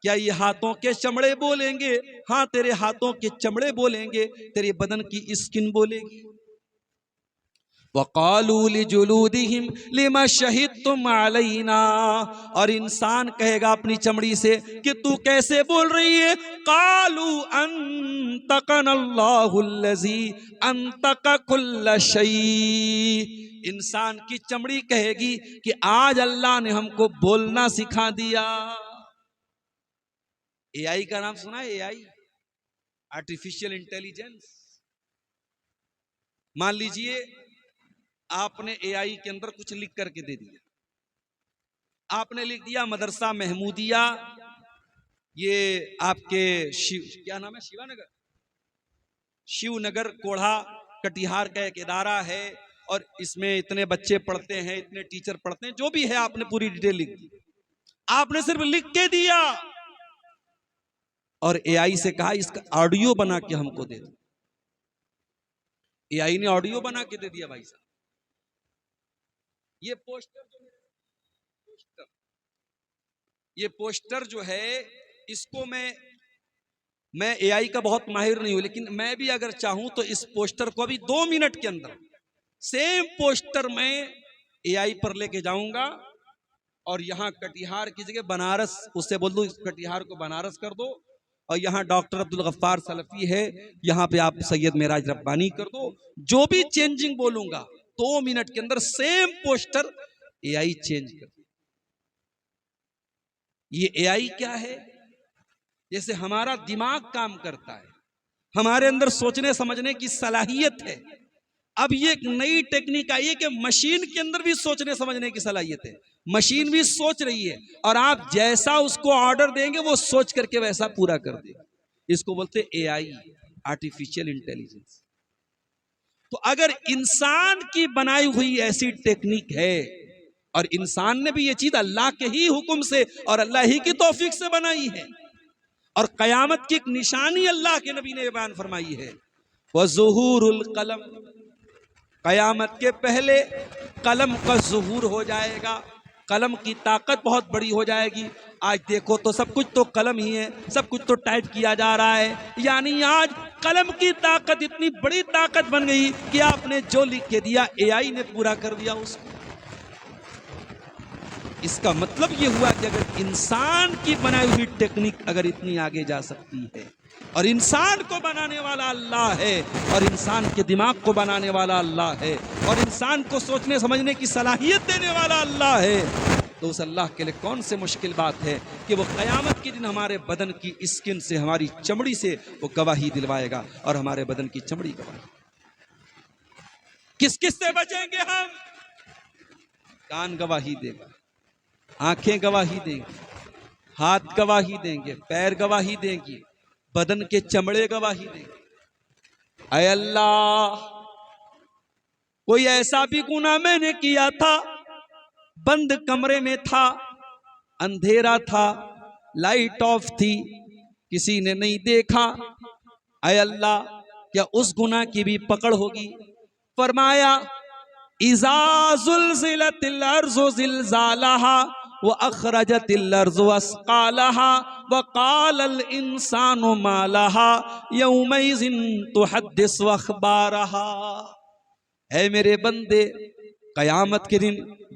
क्या ये हाथों के चमड़े बोलेंगे? हाँ, तेरे हाथों के चमड़े बोलेंगे, तेरे बदन की स्किन बोलेगी। वक़ालू लिजुलूदिहिम लिमा शहिदतुम अलैना, और इंसान कहेगा अपनी चमड़ी से कि तू कैसे बोल रही है? कालू अंतकनल्लाहुल्लज़ी अंतक कुल्ल शै। इंसान की चमड़ी कहेगी कि आज अल्लाह ने हमको बोलना सिखा दिया। एआई का नाम सुना है? AI, artificial intelligence. मान लीजिए आपने एआई के अंदर कुछ लिख करके दे दिया। आपने लिख दिया मदरसा महमूदिया, ये आपके क्या नाम है, शिवानगर, शिवनगर कोढ़ा कटिहार का एक इदारा है, और इसमें इतने बच्चे पढ़ते हैं, इतने टीचर पढ़ते हैं, जो भी है आपने पूरी डिटेल लिख दी। आपने सिर्फ लिख के दिया और एआई से कहा इसका ऑडियो बना के हमको दे दो। एआई ने ऑडियो बना के दे दिया। भाई साहब, ये पोस्टर जो है, इसको मैं एआई का बहुत माहिर नहीं हूं, लेकिन मैं भी अगर चाहूं तो इस पोस्टर को अभी 2 मिनट के अंदर सेम पोस्टर में एआई पर लेके जाऊंगा और यहां कटिहार की जगह बनारस, उससे बोल दो कटिहार को बनारस कर दो, और यहाँ डॉक्टर अब्दुल गफ्फार सलफी है, यहाँ पे आप सैयद मेराज रब्बानी कर दो। जो भी चेंजिंग बोलूंगा 2 मिनट के अंदर सेम पोस्टर एआई चेंज कर। ये एआई क्या है? जैसे हमारा दिमाग काम करता है, हमारे अंदर सोचने समझने की सलाहियत है। अब ये एक नई टेक्निक आई है कि मशीन के अंदर भी सोचने समझने की सलाहियत है। मशीन भी सोच रही है और आप जैसा उसको ऑर्डर देंगे वो सोच करके वैसा पूरा कर देगा। इसको बोलते हैं एआई, आर्टिफिशियल इंटेलिजेंस। तो अगर इंसान की बनाई हुई ऐसी टेक्निक है, और इंसान ने भी ये चीज अल्लाह के ही हुक्म से और अल्लाह ही की तौफीक से बनाई है, और कयामत की एक निशानी अल्लाह के नबी ने बयान फरमाई है, वज़ुहूरुल कलम, कयामत के पहले कलम का ज़ुहूर हो जाएगा, कलम की ताकत बहुत बड़ी हो जाएगी। आज देखो तो सब कुछ तो कलम ही है, सब कुछ तो टाइप किया जा रहा है, यानी आज कलम की ताकत इतनी बड़ी ताकत बन गई कि आपने जो लिख के दिया एआई ने पूरा कर दिया उसको। इसका मतलब ये हुआ कि अगर इंसान की बनाई हुई टेक्निक अगर इतनी आगे जा सकती है, और इंसान को बनाने वाला अल्लाह है, और इंसान के दिमाग को बनाने वाला अल्लाह है, और इंसान को सोचने समझने की सलाहियत देने वाला अल्लाह है, तो उस अल्लाह के लिए कौन से मुश्किल बात है कि वो क़यामत के दिन हमारे बदन की स्किन से, हमारी चमड़ी से वो गवाही दिलवाएगा, और हमारे बदन की चमड़ी गवाही। किस किस से बचेंगे हम? कान गवाही देगा, आंखें गवाही देंगी, हाथ गवाही देंगे, पैर गवाही देंगी, बदन के चमड़े गवाही देंगे। ऐ अल्लाह, कोई ऐसा भी गुनाह मैंने किया था, बंद कमरे में था, अंधेरा था, लाइट ऑफ थी, किसी ने नहीं देखा, ऐ अल्लाह क्या उस गुनाह की भी पकड़ होगी? फरमाया इज़ा ज़ुल्ज़िलतिल अर्ज़ु ज़िल्ज़ालहा व अख़रजतिल अर्ज़ु अस्क़ालहा व क़ालल इंसानु मा लहा यौमइज़िन तुहद्दिसु अख़बारहा। ऐ मेरे बंदे, कयामत के दिन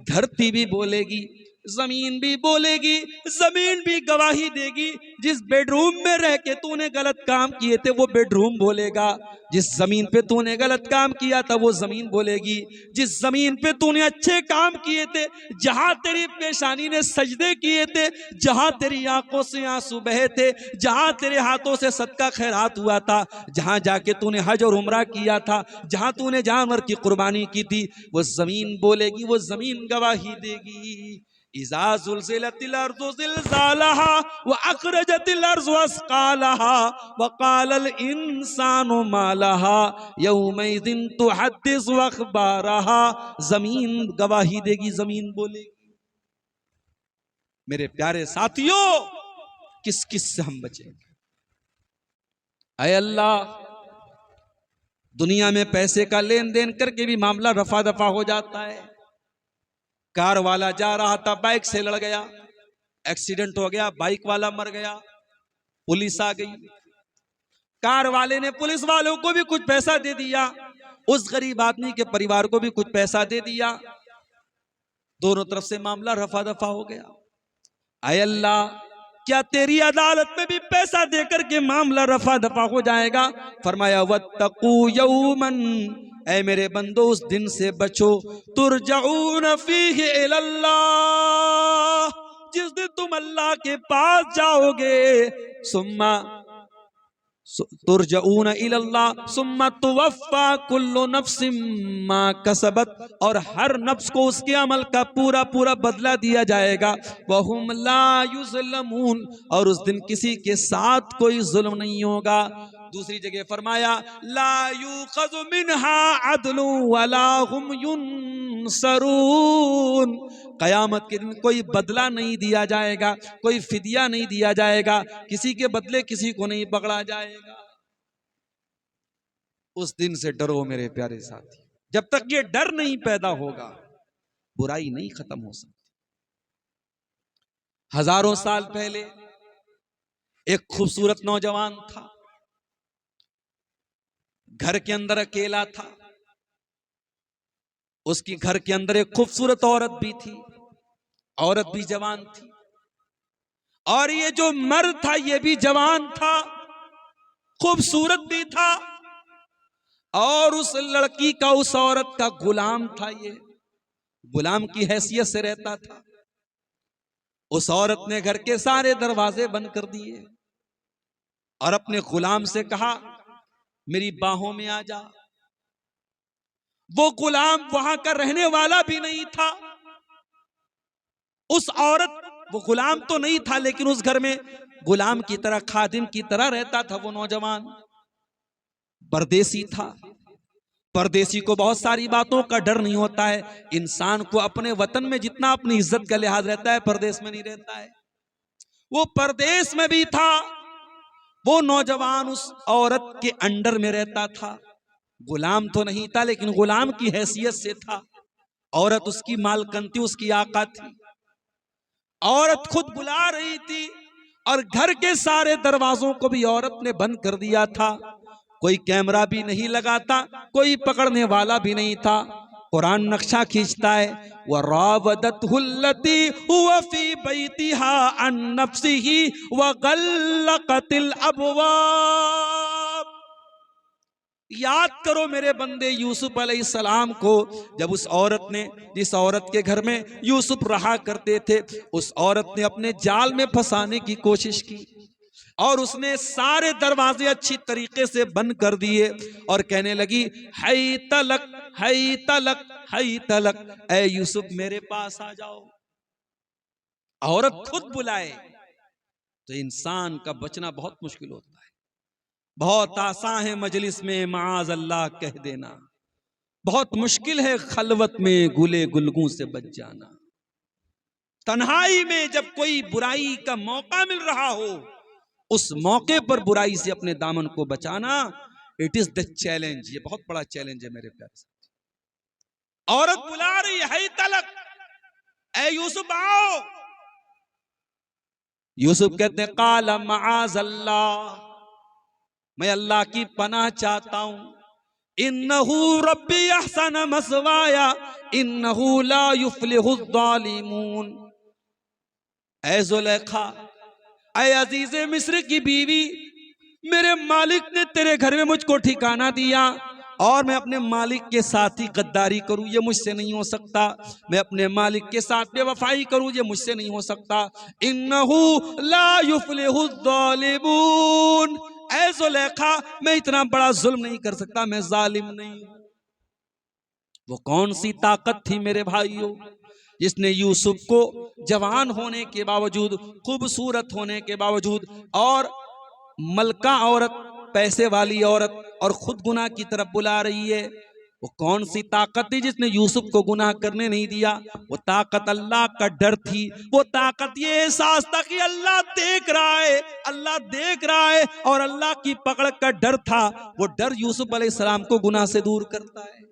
धरती भी बोलेगी, जमीन भी बोलेगी, जमीन भी गवाही देगी। जिस बेडरूम में रह के तूने गलत काम किए थे वो बेडरूम बोलेगा, जिस जमीन पे तूने गलत काम किया था वो जमीन बोलेगी, जिस जमीन पे तूने अच्छे काम किए थे, जहां तेरी पेशानी ने सजदे किए थे, जहां तेरी आंखों से आंसू बहे थे, जहां तेरे हाथों से सदका खैरात हुआ था, जहां जाके तूने हज और उम्रा किया था, जहां तूने जानवर की कुर्बानी की थी, वो जमीन बोलेगी, वो जमीन गवाही देगी। इज़ा ज़ुल्ज़िलतिल अर्ज़ु ज़िल्ज़ालहा व अख़रजतिल अर्ज़ु अस्क़ालहा व क़ालल इंसानु मा लहा यौमइज़िन तुहद्दिसु अख़बारहा। जमीन गवाही देगी, जमीन बोलेगी। मेरे प्यारे साथियों, किस किस से हम बचेंगे? ऐ अल्लाह, दुनिया में पैसे का लेन देन करके भी मामला रफा दफा हो जाता है। कार वाला जा रहा था, बाइक से लड़ गया, एक्सीडेंट हो गया, बाइक वाला मर गया, पुलिस आ गई, कार वाले ने पुलिस वालों को भी कुछ पैसा दे दिया, उस गरीब आदमी के परिवार को भी कुछ पैसा दे दिया, दोनों तरफ से मामला रफा दफा हो गया। ऐ अल्लाह, क्या तेरी अदालत में भी पैसा देकर के मामला रफा दफा हो जाएगा? फरमाया वत्तकू यौमन, ऐ मेरे बंदो उस दिन से बचो, तुरजऊन फीहि इलल्लाह, जिस दिन तुम अल्लाह के पास जाओगे, सुम्मा तुरजऊन इलल्लाह सुम्मा तुवफ़्फ़ा कुल्लु नफ्सिम मा कसबत, और हर नफ्स को उसके अमल का पूरा पूरा बदला दिया जाएगा। वहुम ला युज़लमून, और उस दिन किसी के साथ कोई जुल्म नहीं होगा। दूसरी जगह फरमाया ला युख़ज़ु मिन्हा अदलु वला हुम युनसरून, कयामत के दिन कोई बदला नहीं दिया जाएगा, कोई फिदिया नहीं दिया जाएगा, किसी के बदले किसी को नहीं पकड़ा जाएगा। उस दिन से डरो मेरे प्यारे साथी। जब तक ये डर नहीं पैदा होगा, बुराई नहीं खत्म हो सकती। हजारों साल पहले एक खूबसूरत नौजवान था, घर के अंदर अकेला था, उसकी घर के अंदर एक खूबसूरत औरत भी थी, औरत भी जवान थी, और ये जो मर्द था ये भी जवान था, खूबसूरत भी था, और उस लड़की का, उस औरत का गुलाम था। ये गुलाम की हैसियत से रहता था। उस औरत ने घर के सारे दरवाजे बंद कर दिए और अपने गुलाम से कहा मेरी बाहों में आ जा। वो गुलाम वहां का रहने वाला भी नहीं था। उस औरत, वो गुलाम तो नहीं था लेकिन उस घर में गुलाम की तरह, खादिम की तरह रहता था। वो नौजवान परदेसी था। परदेसी को बहुत सारी बातों का डर नहीं होता है। इंसान को अपने वतन में जितना अपनी इज्जत का लिहाज रहता है, परदेश में नहीं रहता है। वो परदेश में भी था। वो नौजवान उस औरत के अंडर में रहता था। गुलाम तो नहीं था लेकिन गुलाम की हैसियत से था। औरत उसकी मालकन थी, उसकी आका थी। औरत खुद बुला रही थी और घर के सारे दरवाजों को भी औरत ने बंद कर दिया था। कोई कैमरा भी नहीं लगाता, कोई पकड़ने वाला भी नहीं था। कुरान नक्शा खींचता है, वरावदतहुल्लती हुवा फी बैतिहा अन नफ्सिही वगल्लकतिल अबवाब। याद करो मेरे बंदे यूसुफ अलैहिस्सलाम को, जब उस औरत ने, जिस औरत के घर में यूसुफ रहा करते थे, उस औरत ने अपने जाल में फंसाने की कोशिश की और उसने सारे दरवाजे अच्छी तरीके से बंद कर दिए और कहने लगी हई तलक हई तलक हई तलक, ऐ यूसुफ मेरे पास आ जाओ। औरत खुद बुलाए तो इंसान का बचना बहुत मुश्किल होता है। बहुत आसान है मजलिस में माज अल्लाह कह देना, बहुत मुश्किल है खलवत में गुले गुलगू से बच जाना। तन्हाई में जब कोई बुराई का मौका मिल रहा हो, उस मौके पर बुराई से अपने दामन को बचाना, इट इज द चैलेंज। ये बहुत बड़ा चैलेंज है मेरे प्यारे साथी। औरत बुला रही है तलक, ऐ यूसुफ आओ। यूसुफ कहते हैं काला माज अल्लाह, मैं अल्लाह की पनाह चाहता हूं। इन्नहू रब्बी अहसन मसवाया इन्नहू ला युफ्लिहुज़ ज़ालिमून। ऐ जुलेखा, ऐ अजीज मिस्र की बीवी, मेरे मालिक ने तेरे घर में मुझको ठिकाना दिया और मैं अपने मालिक के साथ ही गद्दारी करूं, ये मुझसे नहीं हो सकता। मैं अपने मालिक के साथ बेवफाई करूं, ये मुझसे नहीं हो सकता। इन्नहु ला युफ्लिहु ज़ालिमून, ऐ जुलेखा, मैं इतना बड़ा जुल्म नहीं कर सकता, मैं जालिम नहीं हूं। वो कौन सी ताकत थी मेरे भाइयों जिसने यूसुफ को जवान होने के बावजूद, खूबसूरत होने के बावजूद, और मलका औरत, पैसे वाली औरत, और खुद गुनाह की तरफ बुला रही है। वो कौन सी ताकत थी जिसने यूसुफ को गुनाह करने नहीं दिया? वो ताकत अल्लाह का डर थी। वो ताकत ये एहसास था कि अल्लाह देख रहा है, अल्लाह देख रहा है, और अल्लाह की पकड़ का डर था। वो डर यूसुफ अलैहिस्सलाम को गुनाह से दूर करता है।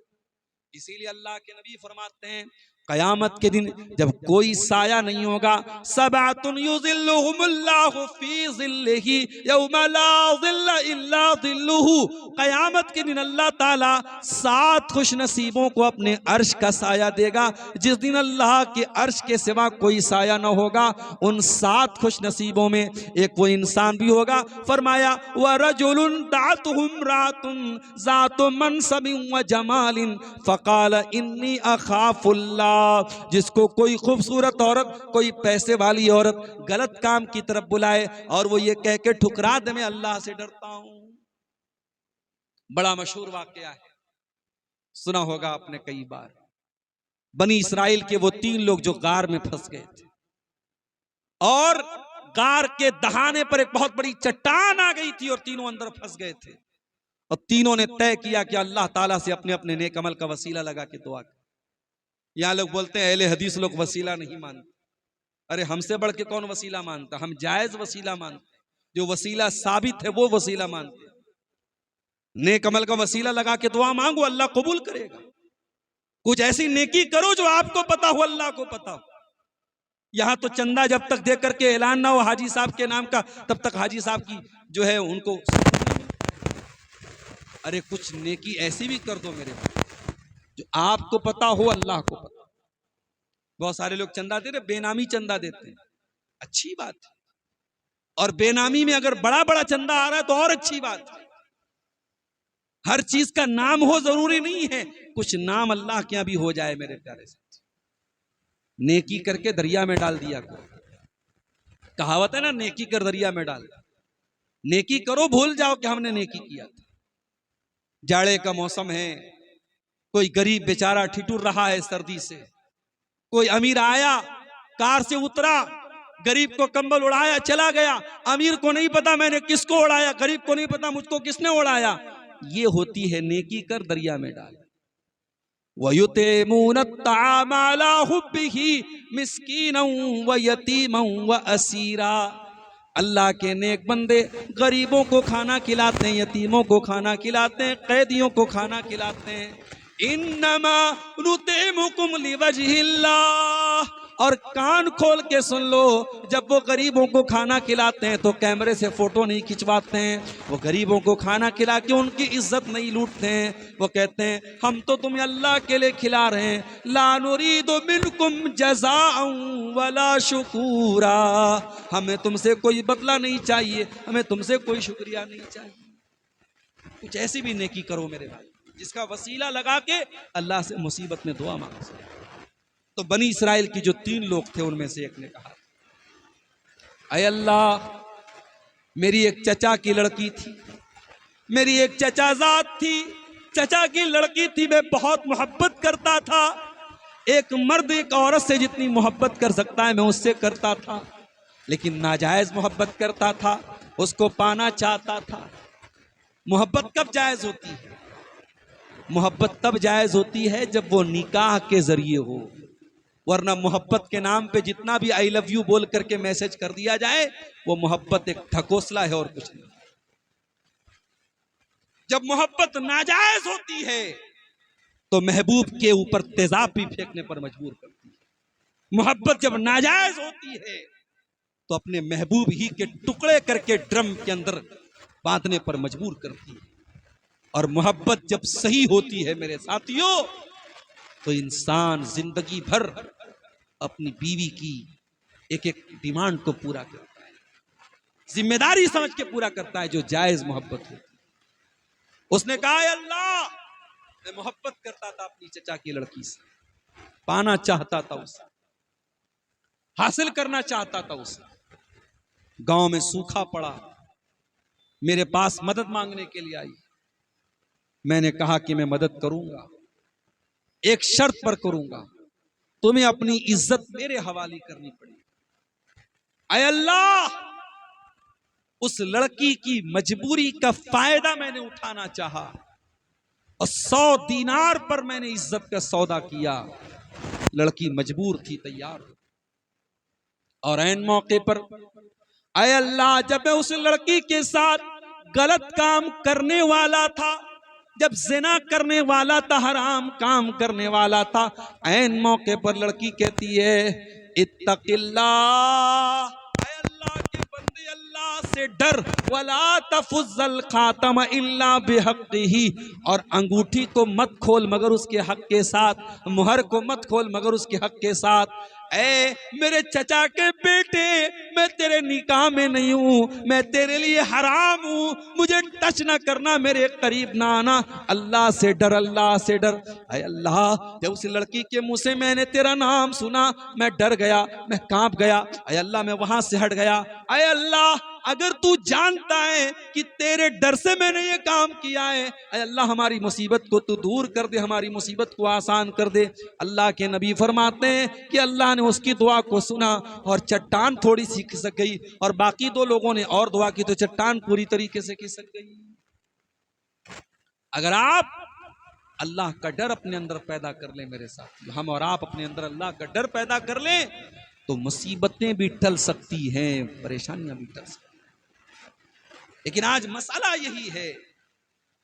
इसीलिए अल्लाह के नबी फरमाते हैं, कयामत के दिन जब कोई साया नहीं होगा, सबातुन युज़िल्लुहुमुल्लाहु फी ज़िल्लिही यौमा ला ज़िल्ला इल्ला ज़िल्लुहु। कयामत के दिन अल्लाह ताला 7 खुश नसीबों को अपने अर्श का साया देगा। जिस दिन अल्लाह के अर्श के सिवा कोई साया न होगा, उन 7 खुश नसीबों में एक वो इंसान भी होगा। फरमाया व रजुलुन दातुहु इम्रातुन ज़ातु मनसबिन व जमालिन फ़क़ाल इन्नी अख़ाफ़ुल्लाह, जिसको कोई खूबसूरत औरत, कोई पैसे वाली औरत गलत काम की तरफ बुलाए और वो ये कह के ठुकरा दे मैं अल्लाह से डरता हूं। बड़ा मशहूर वाकया है, सुना होगा आपने कई बार। बनी इस्राइल के वो 3 लोग जो गार में फंस गए थे, और गार के दहाने पर एक बहुत बड़ी चट्टान आ गई थी और तीनों अंदर फंस गए थे। और तीनों ने तय किया कि अल्लाह ताला से अपने अपने नेक अमल का वसीला लगा के दुआ कर। यहाँ लोग बोलते हैं अहले हदीस लोग वसीला नहीं मानते। अरे हमसे बढ़ के कौन वसीला मानता? हम जायज वसीला मानते, जो वसीला साबित है वो वसीला मानते। नेक अमल का वसीला लगा के दुआ मांगो, अल्लाह कबूल करेगा। कुछ ऐसी नेकी करो जो आपको पता हो, अल्लाह को पता हो। यहां तो चंदा जब तक दे करके ऐलान ना हो हाजी साहब के नाम का, तब तक हाजी साहब की जो है उनको। अरे कुछ नेकी ऐसी भी कर दो मेरे भाई जो आपको पता हो, अल्लाह को पता। बहुत सारे लोग चंदा दे रहे, बेनामी चंदा देते हैं, अच्छी बात है। और बेनामी में अगर बड़ा बड़ा चंदा आ रहा है तो और अच्छी बात है। हर चीज का नाम हो जरूरी नहीं है, कुछ नाम अल्लाह के यहां भी हो जाए मेरे प्यारे से। नेकी करके दरिया में डाल दिया करो। कहावत है ना, नेकी कर दरिया में डाल। नेकी करो, भूल जाओ कि हमने नेकी किया था। जाड़े का मौसम है, कोई गरीब बेचारा ठिठुर रहा है सर्दी से। कोई अमीर आया, कार से उतरा, गरीब को कंबल उड़ाया, चला गया। अमीर को नहीं पता मैंने किसको उड़ाया, गरीब को नहीं पता मुझको किसने उड़ाया। ये होती है नेकी कर दरिया में डाल। वयुतिमून अत्ताअम अला हुब्बिही मिस्कीनन व यतीमन व असीरा। अल्लाह के नेक बंदे गरीबों को खाना खिलाते हैं, यतीमों को खाना खिलाते हैं, कैदियों को खाना खिलाते हैं। इन्नमा नुतिमुकुम लिवजहिल्लाह। और कान खोल के सुन लो, जब वो गरीबों को खाना खिलाते हैं तो कैमरे से फोटो नहीं खिंचवाते हैं। वो गरीबों को खाना खिला के उनकी इज्जत नहीं लूटते हैं। वो कहते हैं हम तो तुम्हें अल्लाह के लिए खिला रहे हैं। ला नुरीदु मिनकुम जज़ाअन वला शुकूरा। हमें तुमसे कोई बदला नहीं चाहिए, हमें तुमसे कोई शुक्रिया नहीं चाहिए। कुछ ऐसी भी नेकी करो मेरे भाई जिसका वसीला लगा के अल्लाह से मुसीबत में दुआ मांग सके। तो बनी इस्राइल की जो 3 लोग थे उनमें से एक ने कहा, अय अल्लाह, मेरी एक चचा की लड़की थी, मेरी एक चचाजाद थी, चचा की लड़की थी, मैं बहुत मोहब्बत करता था। एक मर्द एक औरत से जितनी मोहब्बत कर सकता है मैं उससे करता था, लेकिन नाजायज मोहब्बत करता था, उसको पाना चाहता था। मोहब्बत कब जायज होती है? मोहब्बत तब जायज होती है जब वो निकाह के जरिए हो, वरना मोहब्बत के नाम पे जितना भी आई लव यू बोल करके मैसेज कर दिया जाए वो मोहब्बत एक ढकोसला है और कुछ नहीं। जब मोहब्बत नाजायज होती है तो महबूब के ऊपर तेजाब भी फेंकने पर मजबूर करती है। मोहब्बत जब नाजायज होती है तो अपने महबूब ही के टुकड़े करके ड्रम के अंदर बांधने पर मजबूर करती है। और मोहब्बत जब सही होती है मेरे साथियों तो इंसान जिंदगी भर अपनी बीवी की, एक एक डिमांड को पूरा करता है, जिम्मेदारी समझ के पूरा करता है जो जायज मोहब्बत होती है। उसने कहा अल्लाह, मैं मोहब्बत करता था अपनी चचा की लड़की से, पाना चाहता था उसे, हासिल करना चाहता था उसे। गांव में सूखा पड़ा, मेरे पास मदद मांगने के लिए आई। मैंने कहा कि मैं मदद करूंगा, एक शर्त पर करूंगा, तुम्हें अपनी इज्जत मेरे हवाले करनी पड़ेगी। ऐ अल्लाह, उस लड़की की मजबूरी का फायदा मैंने उठाना चाहा और 100 दीनार पर मैंने इज्जत का सौदा किया। लड़की मजबूर थी, तैयार। और ऐन मौके पर ऐ अल्लाह, जब मैं उस लड़की के साथ गलत काम करने वाला था, जब ज़िना करने वाला था, हराम काम करने वाला था, ऐन मौके पर लड़की कहती है इत्तकिल्लाह, ऐ अल्लाह के बंदे अल्लाह से डर, वला तफुज्जल खातम इल्ला बिहक्किही, और अंगूठी को मत खोल मगर उसके हक के साथ, मुहर को मत खोल मगर उसके हक के साथ। ऐ मेरे चचा के बेटे, मैं तेरे निकाह में नहीं हूं, मैं तेरे लिए हराम हूं, मुझे टच ना करना, मेरे करीब ना आना, अल्लाह से डर, अल्लाह से डर। ऐ अल्लाह, जब उस लड़की के मुंह से मैंने तेरा नाम सुना, मैं डर गया, मैं कांप गया। ऐ अल्लाह, मैं वहां से हट गया। ऐ अल्लाह, अगर तू जानता है कि तेरे डर से मैंने ये काम किया है, ऐ अल्लाह हमारी मुसीबत को तू दूर कर दे, हमारी मुसीबत को आसान कर दे। अल्लाह के नबी फरमाते हैं कि अल्लाह ने उसकी दुआ को सुना और चट्टान थोड़ी सी खिसक गई, और बाकी 2 लोगों ने और दुआ की तो चट्टान पूरी तरीके से खिसक गई। अगर आप अल्लाह का डर अपने अंदर पैदा कर लें, मेरे साथ हम और आप अपने अंदर अल्लाह का डर पैदा कर लें, तो मुसीबतें भी टल सकती हैं, परेशानियां भी टल सकती हैं। लेकिन आज मसला यही है,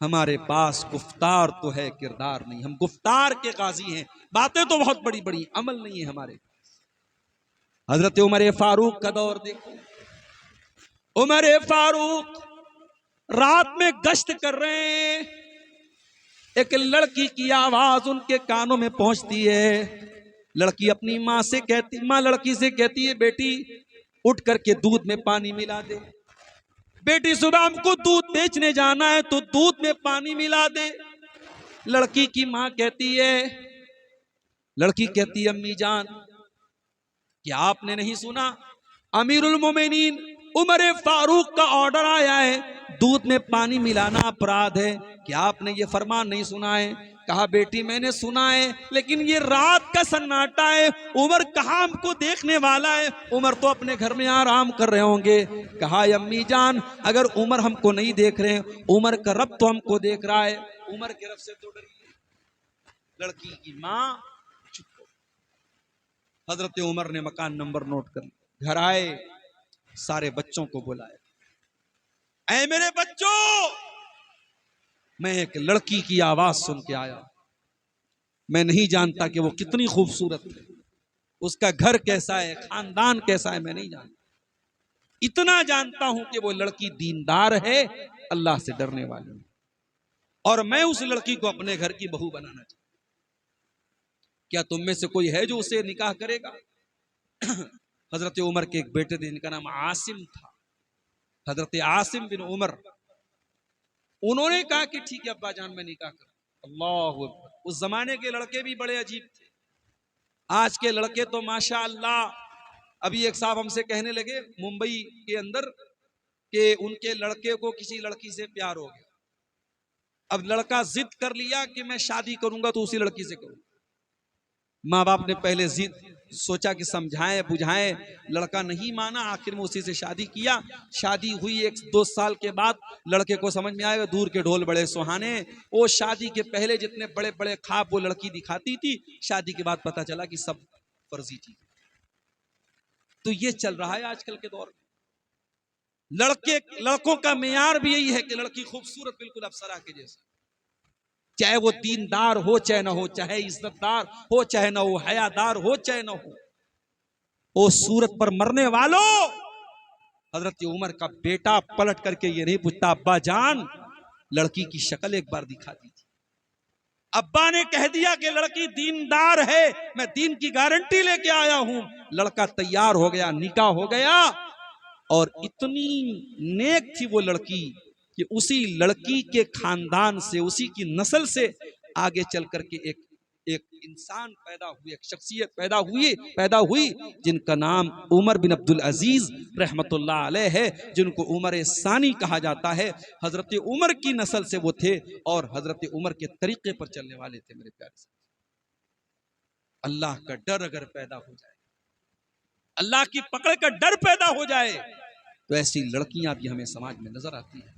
हमारे पास गुफ्तार तो है, किरदार नहीं। हम गुफ्तार के गाजी हैं, बातें तो बहुत बड़ी बड़ी, अमल नहीं है हमारे पास। हजरत उमर फारूक का दौर देखो, उमर फारूक रात में गश्त कर रहे हैं, एक लड़की की आवाज उनके कानों में पहुंचती है। लड़की अपनी माँ से कहती, माँ लड़की से कहती है, बेटी उठ करके दूध में पानी मिला दे, बेटी सुबह हमको दूध बेचने जाना है तो दूध में पानी मिला दे। लड़की की माँ कहती है, लड़की कहती है, अम्मी जान, क्या आपने नहीं सुना, अमीरुल मोमिनीन उमर फारूक का ऑर्डर आया है, दूध में पानी मिलाना अपराध है, क्या आपने ये फरमान नहीं सुना है? कहा, बेटी मैंने सुना है, लेकिन ये रात का सन्नाटा है, उमर कहाँ हमको देखने वाला है, उमर तो अपने घर में आराम कर रहे होंगे। कहा, अम्मी जान, अगर उमर हमको नहीं देख रहे हैं, उमर का रब तो हमको देख रहा है, उमर के रब से तो डरिए। लड़की की माँ चुप हो। हजरत उमर ने मकान नंबर नोट कर लिया, घर आए, सारे बच्चों को बुलाए, ऐ मेरे बच्चों, मैं एक लड़की की आवाज सुन के आया, मैं नहीं जानता कि वो कितनी खूबसूरत है, उसका घर कैसा है, खानदान कैसा है, मैं नहीं जानता, इतना जानता हूं कि वो लड़की दीनदार है, अल्लाह से डरने वाली है, और मैं उस लड़की को अपने घर की बहू बनाना चाहता हूं। क्या तुम में से कोई है जो उसे निकाह करेगा? हजरत उमर के एक बेटे थे, इनका नाम आसिम था, हजरत आसिम बिन उमर। उन्होंने कहा कि ठीक है अब्बा जान, मैं निकाह करूं। अल्लाह अकबर। उस जमाने के लड़के भी बड़े अजीब थे, आज के लड़के तो माशाअल्लाह। अभी एक साहब हमसे कहने लगे मुंबई के अंदर कि उनके लड़के को किसी लड़की से प्यार हो गया, अब लड़का जिद कर लिया कि मैं शादी करूंगा तो उसी लड़की से करूंगा। माँ बाप ने पहले जिद सोचा कि समझाएं बुझाएं, लड़का नहीं माना, आखिर में उसी से शादी किया। शादी हुई 1-2 साल के बाद लड़के को समझ में आएगा दूर के ढोल बड़े सुहाने। वो शादी के पहले जितने बड़े बड़े ख्वाब वो लड़की दिखाती थी, शादी के बाद पता चला कि सब फर्जी थी। तो ये चल रहा है आजकल के दौर में। लड़कों का मेयार भी यही है कि लड़की खूबसूरत, बिल्कुल अप्सरा के जैसे, चाहे वो दीनदार हो चाहे ना हो, चाहे इज्जतदार हो चाहे ना हो, हयादार हो चाहे ना हो, वो सूरत पर मरने वालों। हजरत उमर का बेटा पलट करके ये नहीं पूछता, अब्बा जान लड़की की शक्ल एक बार दिखा दीजिए, अब्बा ने कह दिया कि लड़की दीनदार है, मैं दीन की गारंटी लेके आया हूं। लड़का तैयार हो गया, निकाह हो गया, और इतनी नेक थी वो लड़की कि उसी लड़की के खानदान से, उसी की नस्ल से आगे चल करके एक एक इंसान पैदा हुए, एक शख्सियत पैदा हुई जिनका नाम उमर बिन अब्दुल अजीज रहमतुल्लाह अलैह है, जिनको उमर सानी कहा जाता है। हजरत उमर की नस्ल से वो थे और हजरत उमर के तरीके पर चलने वाले थे। मेरे प्यारे से, अल्लाह का डर अगर पैदा हो जाए, अल्लाह की पकड़ का डर पैदा हो जाए, तो ऐसी लड़कियां भी हमें समाज में नजर आती हैं।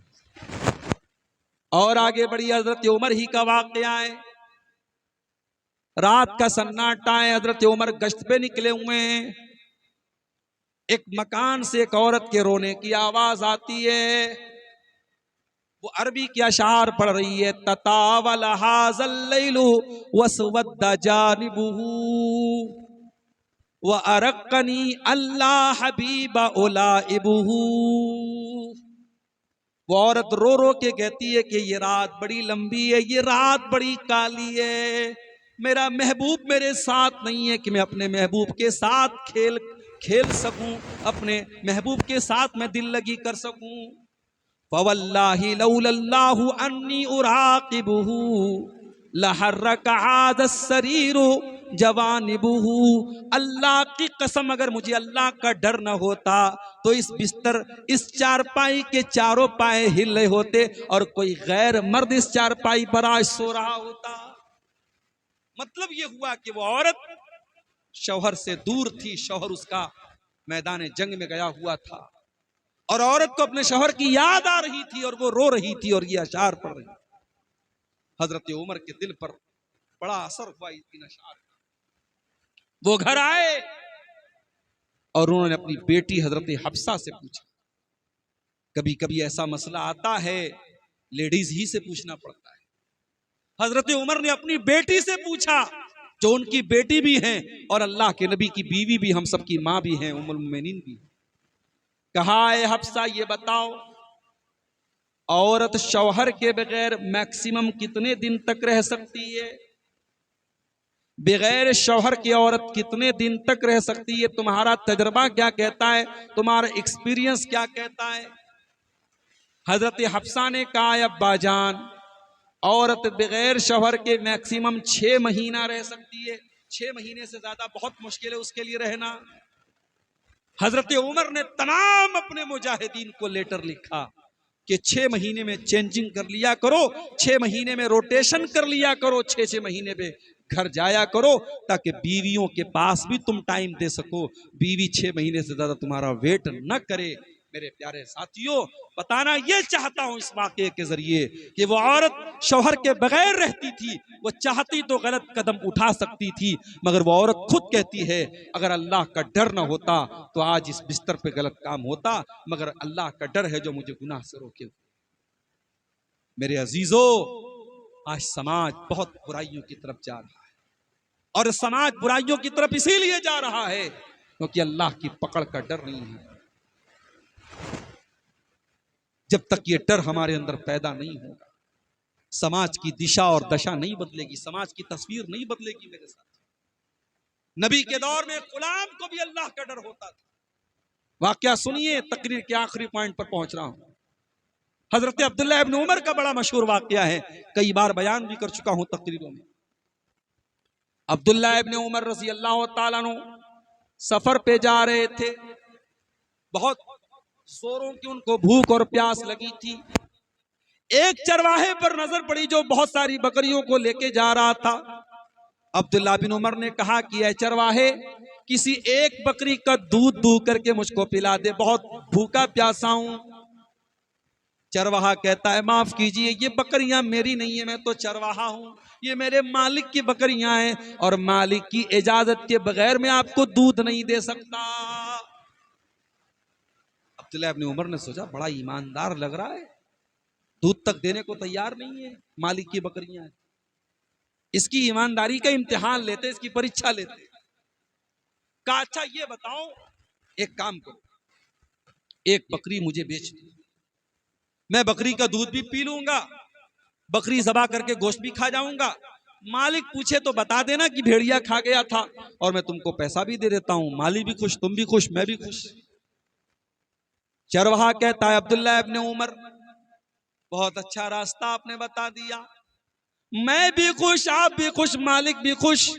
और आगे बढ़ी, हजरत उमर ही का वाकया है। रात का सन्नाटा है, हजरत उमर गश्त पे निकले हुए हैं। एक मकान से एक औरत के रोने की आवाज आती है। वो अरबी के अशार पढ़ रही है, ततावल हाज़ल लैलु वस्वद्दा जानिबुहु व अरक़नी अल्लाह हबीबा उलाइबुहु। वो औरत रो रो के कहती है कि ये रात बड़ी लंबी है, ये रात बड़ी काली है, मेरा महबूब मेरे साथ नहीं है कि मैं अपने महबूब के साथ खेल सकूं, अपने महबूब के साथ मैं दिल लगी कर सकूं। फवल्लाहि लौलल्लाहु अन्नी उराक़िबुहु लहर्रका हाज़ा सरीरु जवानिबुहु। अल्लाह की कसम, अगर मुझे अल्लाह का डर न होता तो इस बिस्तर, इस चारपाई के चारों पाए हिल रहे होते और कोई गैर मर्द इस चारपाई पर आज सो रहा होता। मतलब ये हुआ कि वो औरत शौहर से दूर थी, शौहर उसका मैदान जंग में गया हुआ था और औरत को अपने शौहर की याद आ रही थी और वो रो रही थी और ये अशार पढ़ रही। हजरत उमर के दिल पर बड़ा असर हुआ इन अशार का। वो घर आए और उन्होंने अपनी बेटी हजरत हफ्सा से पूछा। कभी कभी ऐसा मसला आता है, लेडीज ही से पूछना पड़ता है। हजरत उमर ने अपनी बेटी से पूछा, जो उनकी बेटी भी हैं और अल्लाह के नबी की बीवी भी, हम सब की मां भी हैं, उम्मुल मोमिनीन भी। कहा, ए हफ्सा ये बताओ, औरत शौहर के बगैर मैक्सिमम कितने दिन तक रह सकती है? बगैर शौहर की औरत कितने दिन तक रह सकती है? तुम्हारा तजर्बा क्या कहता है, तुम्हारा एक्सपीरियंस क्या कहता है? हजरत हफ्सा ने कहा, अब्बा जान, औरत बगैर शौहर के मैक्सिमम 6 महीना रह सकती है। 6 महीने से ज्यादा बहुत मुश्किल है उसके लिए रहना। हजरत उमर ने तमाम अपने मुजाहिदीन को लेटर लिखा कि 6 महीने में चेंजिंग कर लिया करो, 6 महीने में रोटेशन कर लिया करो, 6 महीने में घर जाया करो, ताकि बीवियों के पास भी तुम टाइम दे सको, बीवी 6 महीने से ज्यादा तुम्हारा वेट न करे। मेरे प्यारे साथियों, बताना ये चाहता हूं इस वाक़े के जरिए कि वो औरत शौहर के बगैर रहती थी। वो चाहती तो गलत कदम उठा सकती थी, मगर वो औरत खुद कहती है, अगर अल्लाह का डर ना होता तो आज इस बिस्तर पे गलत काम होता, मगर अल्लाह का डर है जो मुझे गुनाह से रोके। मेरे अजीजों, आज समाज बहुत बुराइयों की तरफ जा रहा है, और समाज बुराइयों की तरफ इसीलिए जा रहा है क्योंकि अल्लाह की पकड़ का डर नहीं है। जब तक ये डर हमारे अंदर पैदा नहीं होगा, समाज की दिशा और दशा नहीं बदलेगी, समाज की तस्वीर नहीं बदलेगी। मेरे साथ, नबी के दौर में गुलाम को भी अल्लाह का डर होता था। वाकया सुनिए, तकरीर के आखिरी पॉइंट पर पहुंच रहा हूं। हजरत अब्दुल्लाह इब्न उमर का बड़ा मशहूर वाकया है, कई बार बयान भी कर चुका हूं तकरीरों में। अब्दुल्लाह इब्न उमर रज़ी अल्लाह ताला अन्हु सफर पे जा रहे थे, बहुत जोरों की उनको भूख और प्यास लगी थी। एक चरवाहे पर नजर पड़ी जो बहुत सारी बकरियों को लेके जा रहा था। अब्दुल्लाह बिन उमर ने कहा कि ऐ चरवाहे, किसी एक बकरी का दूध दूह करके मुझको पिला दे, बहुत भूखा प्यासा हूं। चरवाहा कहता है, माफ कीजिए, ये बकरियां मेरी नहीं है, मैं तो चरवाहा हूं, ये मेरे मालिक की बकरियां हैं और मालिक की इजाजत के बगैर मैं आपको दूध नहीं दे सकता। अब्दुल्लाह इब्न उमर ने सोचा, बड़ा ईमानदार लग रहा है, दूध तक देने को तैयार नहीं है, मालिक की बकरियां हैं। इसकी ईमानदारी का इम्तिहान लेते, इसकी परीक्षा लेते। कहा, अच्छा ये बताओ, एक काम करो, एक बकरी मुझे बेच दो, मैं बकरी का दूध भी पी लूंगा, बकरी ज़बा करके गोश्त भी खा जाऊंगा, मालिक पूछे तो बता देना कि भेड़िया खा गया था और मैं तुमको पैसा भी दे देता हूं, मालिक भी खुश, तुम भी खुश, मैं भी खुश। चरवाहा कहता है अब्दुल्ला इब्ने उमर, बहुत अच्छा रास्ता आपने बता दिया, मैं भी खुश, आप भी खुश, मालिक भी खुश,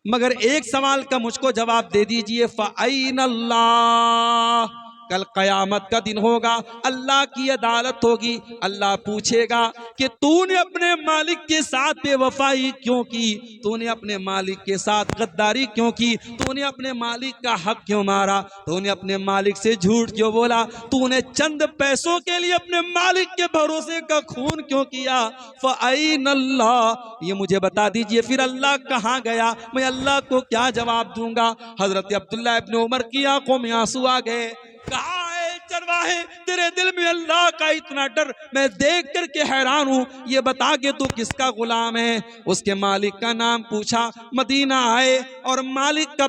मगर एक सवाल का मुझको जवाब दे दीजिए, फ़अैन अल्लाह, कल कयामत का दिन होगा, अल्लाह की अदालत होगी, अल्लाह पूछेगा कि तूने अपने मालिक के साथ बेवफाई क्यों की, तूने अपने मालिक के साथ गद्दारी क्यों की, तूने अपने मालिक का हक क्यों मारा, तूने अपने मालिक से झूठ क्यों बोला, तूने चंद पैसों के लिए अपने मालिक के भरोसे का खून क्यों किया। फ़अैन अल्लाह, ये मुझे बता दीजिए फिर अल्लाह कहाँ गया, मैं अल्लाह को क्या जवाब दूंगा। हजरत अब्दुल्ला इब्ने उमर की आंखों में आंसू आ गए। कहा है चरवाहे, तेरे दिल में अल्लाह का इतना डर मैं देख करके हैरान हूं, ये बता के तू किसका गुलाम है। उसके मालिक का नाम पूछा, मदीना आए और मालिक का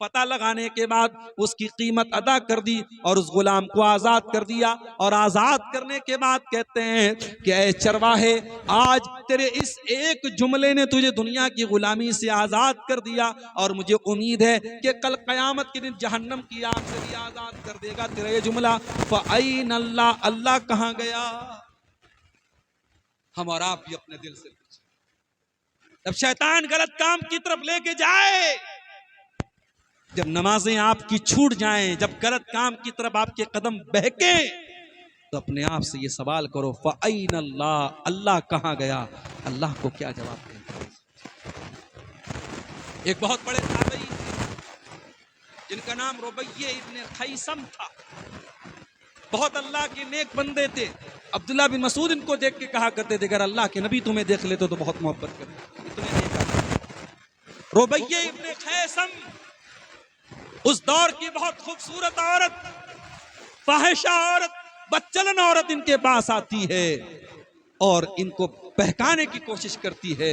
पता लगाने के बाद उसकी कीमत अदा कर दी और उस गुलाम को आजाद कर दिया। और आजाद करने के बाद कहते हैं कि ऐ चरवाहे, आज तेरे इस एक जुमले ने तुझे दुनिया की गुलामी से आजाद कर दिया और मुझे उम्मीद है कि कल कयामत के दिन जहन्नम की आग से भी आजाद कर देगा तेरा ये जुमला। फ़अैन अल्लाह, अल्लाह कहाँ गया। हम और आप भी अपने दिल से पूछें, जब शैतान गलत काम की तरफ लेके जाए, जब नमाजें आपकी छूट जाएं, जब गलत काम की तरफ आपके कदम बहके, तो अपने आप से ये सवाल करो, फ़अैन अल्लाह, अल्लाह कहाँ गया, अल्लाह को क्या जवाब दें। एक बहुत बड़े ताबई जिनका नाम रुबैया इब्ने खैसम था, बहुत अल्लाह के नेक बंदे थे। अब्दुल्ला बिन मसूद इनको देख के कहा करते थे, अगर अल्लाह के नबी तुम्हें देख लेते तो बहुत मोहब्बत करते, इतने नेक। रुबैया इब्ने खैसम उस दौर की बहुत खूबसूरत औरत, फाहिशा औरत, बच्चलन औरत इनके पास आती है और इनको बहकाने की कोशिश करती है।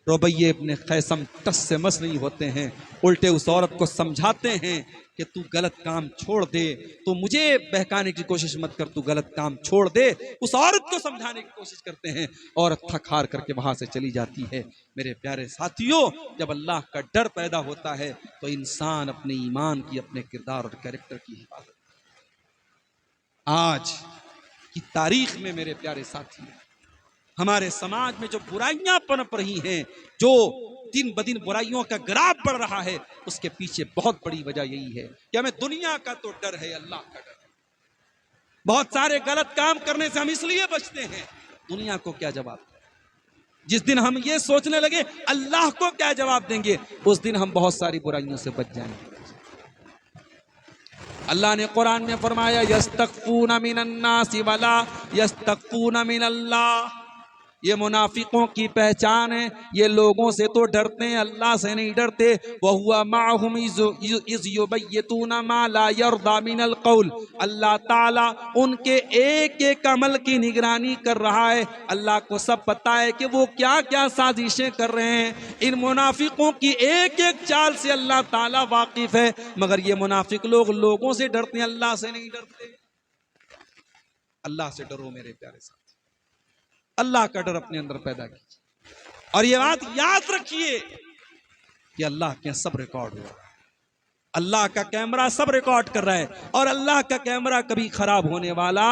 रुबैया इब्ने खैसम टस से मस नहीं होते हैं, उल्टे उस औरत को समझाते हैं कि तू गलत काम छोड़ दे, तो मुझे बहकाने की कोशिश मत कर, तू गलत काम छोड़ दे। उस औरत को समझाने की कोशिश करते हैं, औरत थक हार करके वहां से चली जाती है। मेरे प्यारे साथियों, जब अल्लाह का डर पैदा होता है तो इंसान अपने ईमान की, अपने किरदार और कैरेक्टर की हिफाजत। आज की तारीख में मेरे प्यारे साथी, हमारे समाज में जो बुराइयां पनप रही हैं, जो दिन ब दिन बुराइयों का ग्राफ बढ़ रहा है, उसके पीछे बहुत बड़ी वजह यही है कि हमें दुनिया का तो डर है, अल्लाह का डर। बहुत सारे गलत काम करने से हम इसलिए बचते हैं, दुनिया को क्या जवाब दें। जिस दिन हम ये सोचने लगे अल्लाह को क्या जवाब देंगे, उस दिन हम बहुत सारी बुराइयों से बच जाएंगे। अल्लाह ने कुरान में फरमाया, यस्तगफून मिनन्नासी वला यस्तगफून मिनल्लाह, ये मुनाफिकों की पहचान है, ये लोगों से तो डरते हैं, अल्लाह से नहीं डरते। वहुवा माहुम इज़ युबय्यतूना मा ला यर्दा मिनल क़ौल, अल्लाह ताला उनके एक एक अमल की निगरानी कर रहा है। अल्लाह को सब पता है कि वो क्या क्या साजिशें कर रहे हैं। इन मुनाफिकों की एक एक चाल से अल्लाह ताला वाकिफ है, मगर ये मुनाफिक लोग लोगों से डरते हैं, अल्लाह से नहीं डरते। अल्लाह से डरो मेरे प्यारे साथ, अल्लाह का डर अपने अंदर पैदा कीजिए। और ये बात याद रखिए कि अल्लाह के सब रिकॉर्ड हो रहा है, अल्लाह का कैमरा सब रिकॉर्ड कर रहा है और अल्लाह का कैमरा कभी खराब होने वाला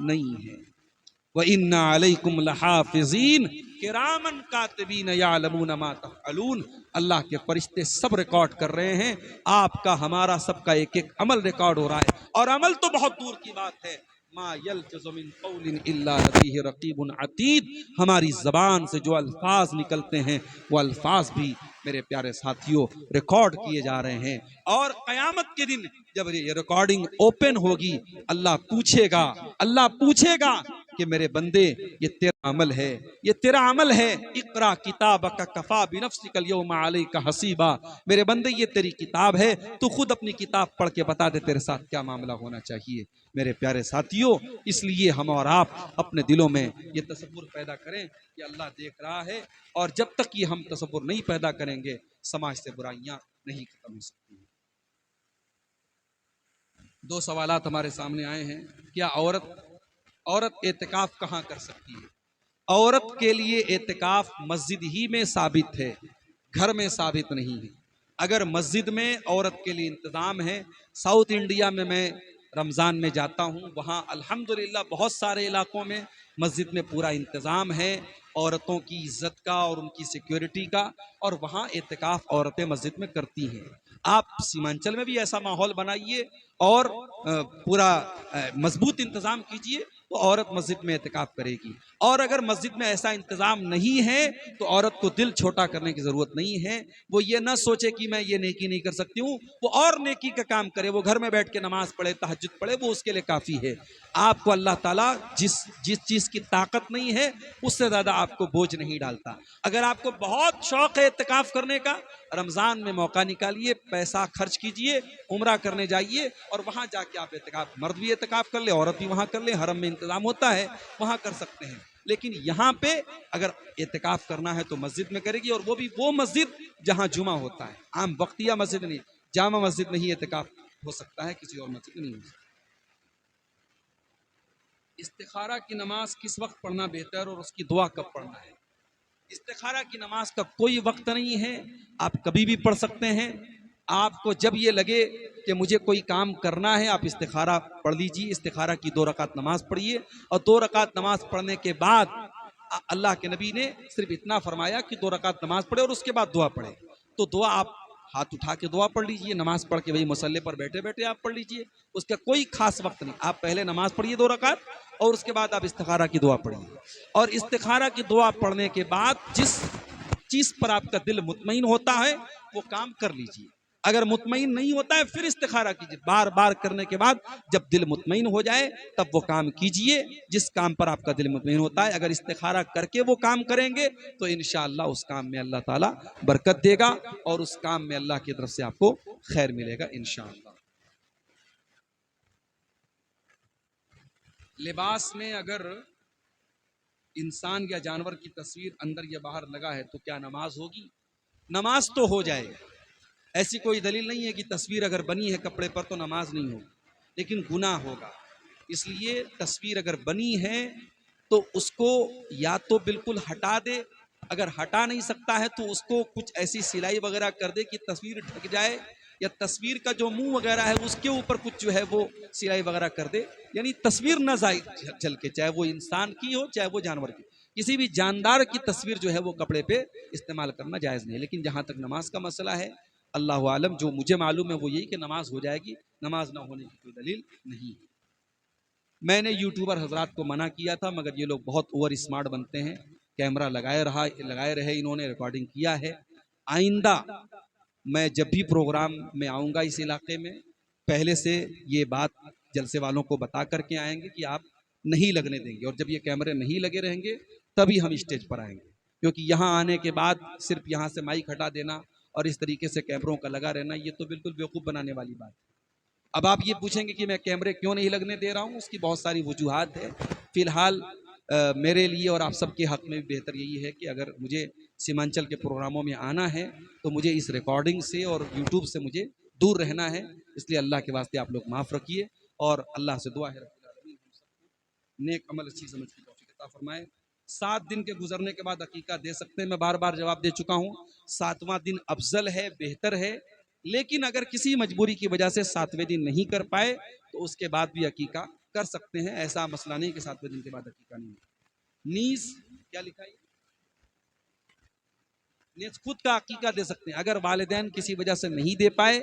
नहीं है। व इन्ना अलैकुम लहाफिज़ीन किरामन कातिबीन यालमून मा तफ़अलून, अल्लाह के फरिश्ते सब रिकॉर्ड कर रहे हैं, आपका हमारा सबका एक एक अमल रिकॉर्ड हो रहा है। और अमल तो बहुत दूर की बात है, मा यल्फ़िज़ु मिन क़ौलिन इल्ला लदीहि रक़ीबुन अतीद, हमारी ज़बान से जो अल्फाज निकलते हैं वो अल्फाज भी मेरे प्यारे साथियों रिकॉर्ड किए जा रहे हैं। और क़यामत के दिन जब ये रिकॉर्डिंग ओपन होगी, अल्लाह पूछेगा कि मेरे बंदे, ये तेरा अमल है, ये तेरा अमल है। इक़रा किताबक कफ़ा बिनफ़्सिकल यौमा अलैका हसीबा, मेरे बंदे ये तेरी किताब है, तू खुद अपनी किताब पढ़ के बता दे तेरे साथ क्या मामला होना चाहिए। मेरे प्यारे साथियों, इसलिए हम और आप अपने दिलों में ये तसव्वुर पैदा करें कि अल्लाह देख रहा है, और जब तक ये हम तसव्वुर नहीं पैदा करेंगे, समाज से बुराइयां नहीं खत्म हो सकती। दो सवालात हमारे सामने आए हैं, क्या औरत एतिकाफ कहाँ कर सकती है। औरत के लिए एतिकाफ मस्जिद ही में साबित है, घर में साबित नहीं है। अगर मस्जिद में औरत के लिए इंतज़ाम है, साउथ इंडिया में मैं रमज़ान में जाता हूँ, वहाँ अल्हम्दुलिल्लाह बहुत सारे इलाकों में मस्जिद में पूरा इंतज़ाम है औरतों की इज्जत का और उनकी सिक्योरिटी का, और वहाँ एतिकाफ औरतें मस्जिद में करती हैं। आप सीमांचल में भी ऐसा माहौल बनाइए और पूरा मजबूत इंतज़ाम कीजिए, तो औरत मस्जिद में एतिकाफ करेगी। और अगर मस्जिद में ऐसा इंतज़ाम नहीं है तो औरत को दिल छोटा करने की ज़रूरत नहीं है। वो ये ना सोचे कि मैं ये नेकी नहीं कर सकती हूँ, वो और नेकी का काम करे, वो घर में बैठ के नमाज पढ़े, तहज्जुद पढ़े, वो उसके लिए काफ़ी है। आपको अल्लाह ताला जिस जिस चीज़ की ताकत नहीं है उससे ज़्यादा आपको बोझ नहीं डालता। अगर आपको बहुत शौक़ है एतिकाफ करने का, रमज़ान में मौका निकालिए, पैसा खर्च कीजिए, उम्रा करने जाइए और वहाँ जाके आप एतिकाफ, मर्द भी एतिकाफ कर ले, औरत भी वहाँ कर ले, हरम में इंतज़ाम होता है, वहाँ कर सकते हैं। लेकिन यहाँ पे अगर एतिकाफ करना है तो मस्जिद में करेगी, और वो भी वो मस्जिद जहाँ जुमा होता है, आम वक्तिया मस्जिद नहीं, जामा मस्जिद में ही एतिकाफ हो सकता है, किसी और मस्जिद में नहीं हो सकता। इस्तिखारा की नमाज किस वक्त पढ़ना बेहतर और उसकी दुआ कब पढ़ना है? इस्तिखारा की नमाज का कोई वक्त नहीं है, आप कभी भी पढ़ सकते हैं। आपको जब ये लगे कि मुझे कोई काम करना है, आप इस्तिखारा पढ़ लीजिए, इस्तिखारा की 2 रकात नमाज पढ़िए, और 2 रकात नमाज पढ़ने के बाद अल्लाह के नबी ने सिर्फ इतना फरमाया कि 2 रकात नमाज पढ़े और उसके बाद दुआ पढ़े। तो दुआ आप हाथ उठा के दुआ पढ़ लीजिए, नमाज पढ़ के वही मुसल्ले पर बैठे बैठे आप पढ़ लीजिए, उसका कोई खास वक्त नहीं। आप पहले नमाज पढ़िए 2 रकात और उसके बाद आप इस्तिखारा की दुआ पढ़िए, और इस्तिखारा की दुआ पढ़ने के बाद जिस चीज पर आपका दिल मुतमईन होता है वो काम कर लीजिए। अगर मुतमईन नहीं होता है फिर इस्तिखारा कीजिए, बार बार करने के बाद जब दिल मुतमईन हो जाए तब वो काम कीजिए जिस काम पर आपका दिल मुतमईन होता है। अगर इस्तिखारा करके वो काम करेंगे तो इंशाअल्लाह उस काम में अल्लाह ताला बरकत देगा और उस काम में अल्लाह की तरफ से आपको खैर मिलेगा इंशाअल्लाह। लिबास में अगर इंसान या जानवर की तस्वीर अंदर या बाहर लगा है तो क्या नमाज होगी? नमाज तो हो जाएगा, ऐसी कोई दलील नहीं है कि तस्वीर अगर बनी है कपड़े पर तो नमाज नहीं होगी, लेकिन गुनाह होगा। इसलिए तस्वीर अगर बनी है तो उसको या तो बिल्कुल हटा दे, अगर हटा नहीं सकता है तो उसको कुछ ऐसी सिलाई वगैरह कर दे कि तस्वीर ढक जाए, या तस्वीर का जो मुंह वगैरह है उसके ऊपर कुछ जो है वो सिलाई वगैरह कर दे, यानी तस्वीर न जाए चल के, चाहे वो इंसान की हो चाहे वो जानवर की, किसी भी जानदार की तस्वीर जो है वो कपड़े पे इस्तेमाल करना जायज़ नहीं है। लेकिन जहाँ तक नमाज का मसला है, अल्लाह आलम, जो मुझे मालूम है वो यही कि नमाज हो जाएगी, नमाज ना होने की कोई दलील नहीं है। मैंने यूट्यूबर हजरात को मना किया था, मगर ये लोग बहुत ओवर स्मार्ट बनते हैं, कैमरा लगाए रहे, इन्होंने रिकॉर्डिंग किया है। आइंदा मैं जब भी प्रोग्राम में आऊँगा इस इलाके में, पहले से ये बात जलसे वालों को बता करके आएंगे कि आप नहीं लगने देंगे, और जब ये कैमरे नहीं लगे रहेंगे तभी हम स्टेज पर आएंगे, क्योंकि यहाँ आने के बाद सिर्फ यहाँ से माइक हटा देना और इस तरीके से कैमरों का लगा रहना, ये तो बिल्कुल बेवकूफ़ बनाने वाली बात है। अब आप ये पूछेंगे कि मैं कैमरे क्यों नहीं लगने दे रहा हूँ, उसकी बहुत सारी वजूहात है। फिलहाल मेरे लिए और आप सबके हक में भी बेहतर यही है कि अगर मुझे सीमांचल के प्रोग्रामों में आना है तो मुझे इस रिकॉर्डिंग से और यूट्यूब से मुझे दूर रहना है। इसलिए अल्लाह के वास्ते आप लोग माफ़ रखिए, और अल्लाह से दुआ है रब्बुल आलमीन हम सबको नेक अमल अच्छी समझ की तौफीक अता फरमाए। 7 दिन के गुजरने के बाद अकीका दे सकते हैं, मैं बार बार जवाब दे चुका हूँ। 7वां दिन अफजल है, बेहतर है, लेकिन अगर किसी मजबूरी की वजह से 7वें दिन नहीं कर पाए तो उसके बाद भी अकीका कर सकते हैं। ऐसा मसला नहीं कि 7वें दिन के बाद अकीका नहीं। नीस क्या लिखा है? नीस खुद का अकीका दे सकते हैं। अगर वालिदैन किसी वजह से नहीं दे पाए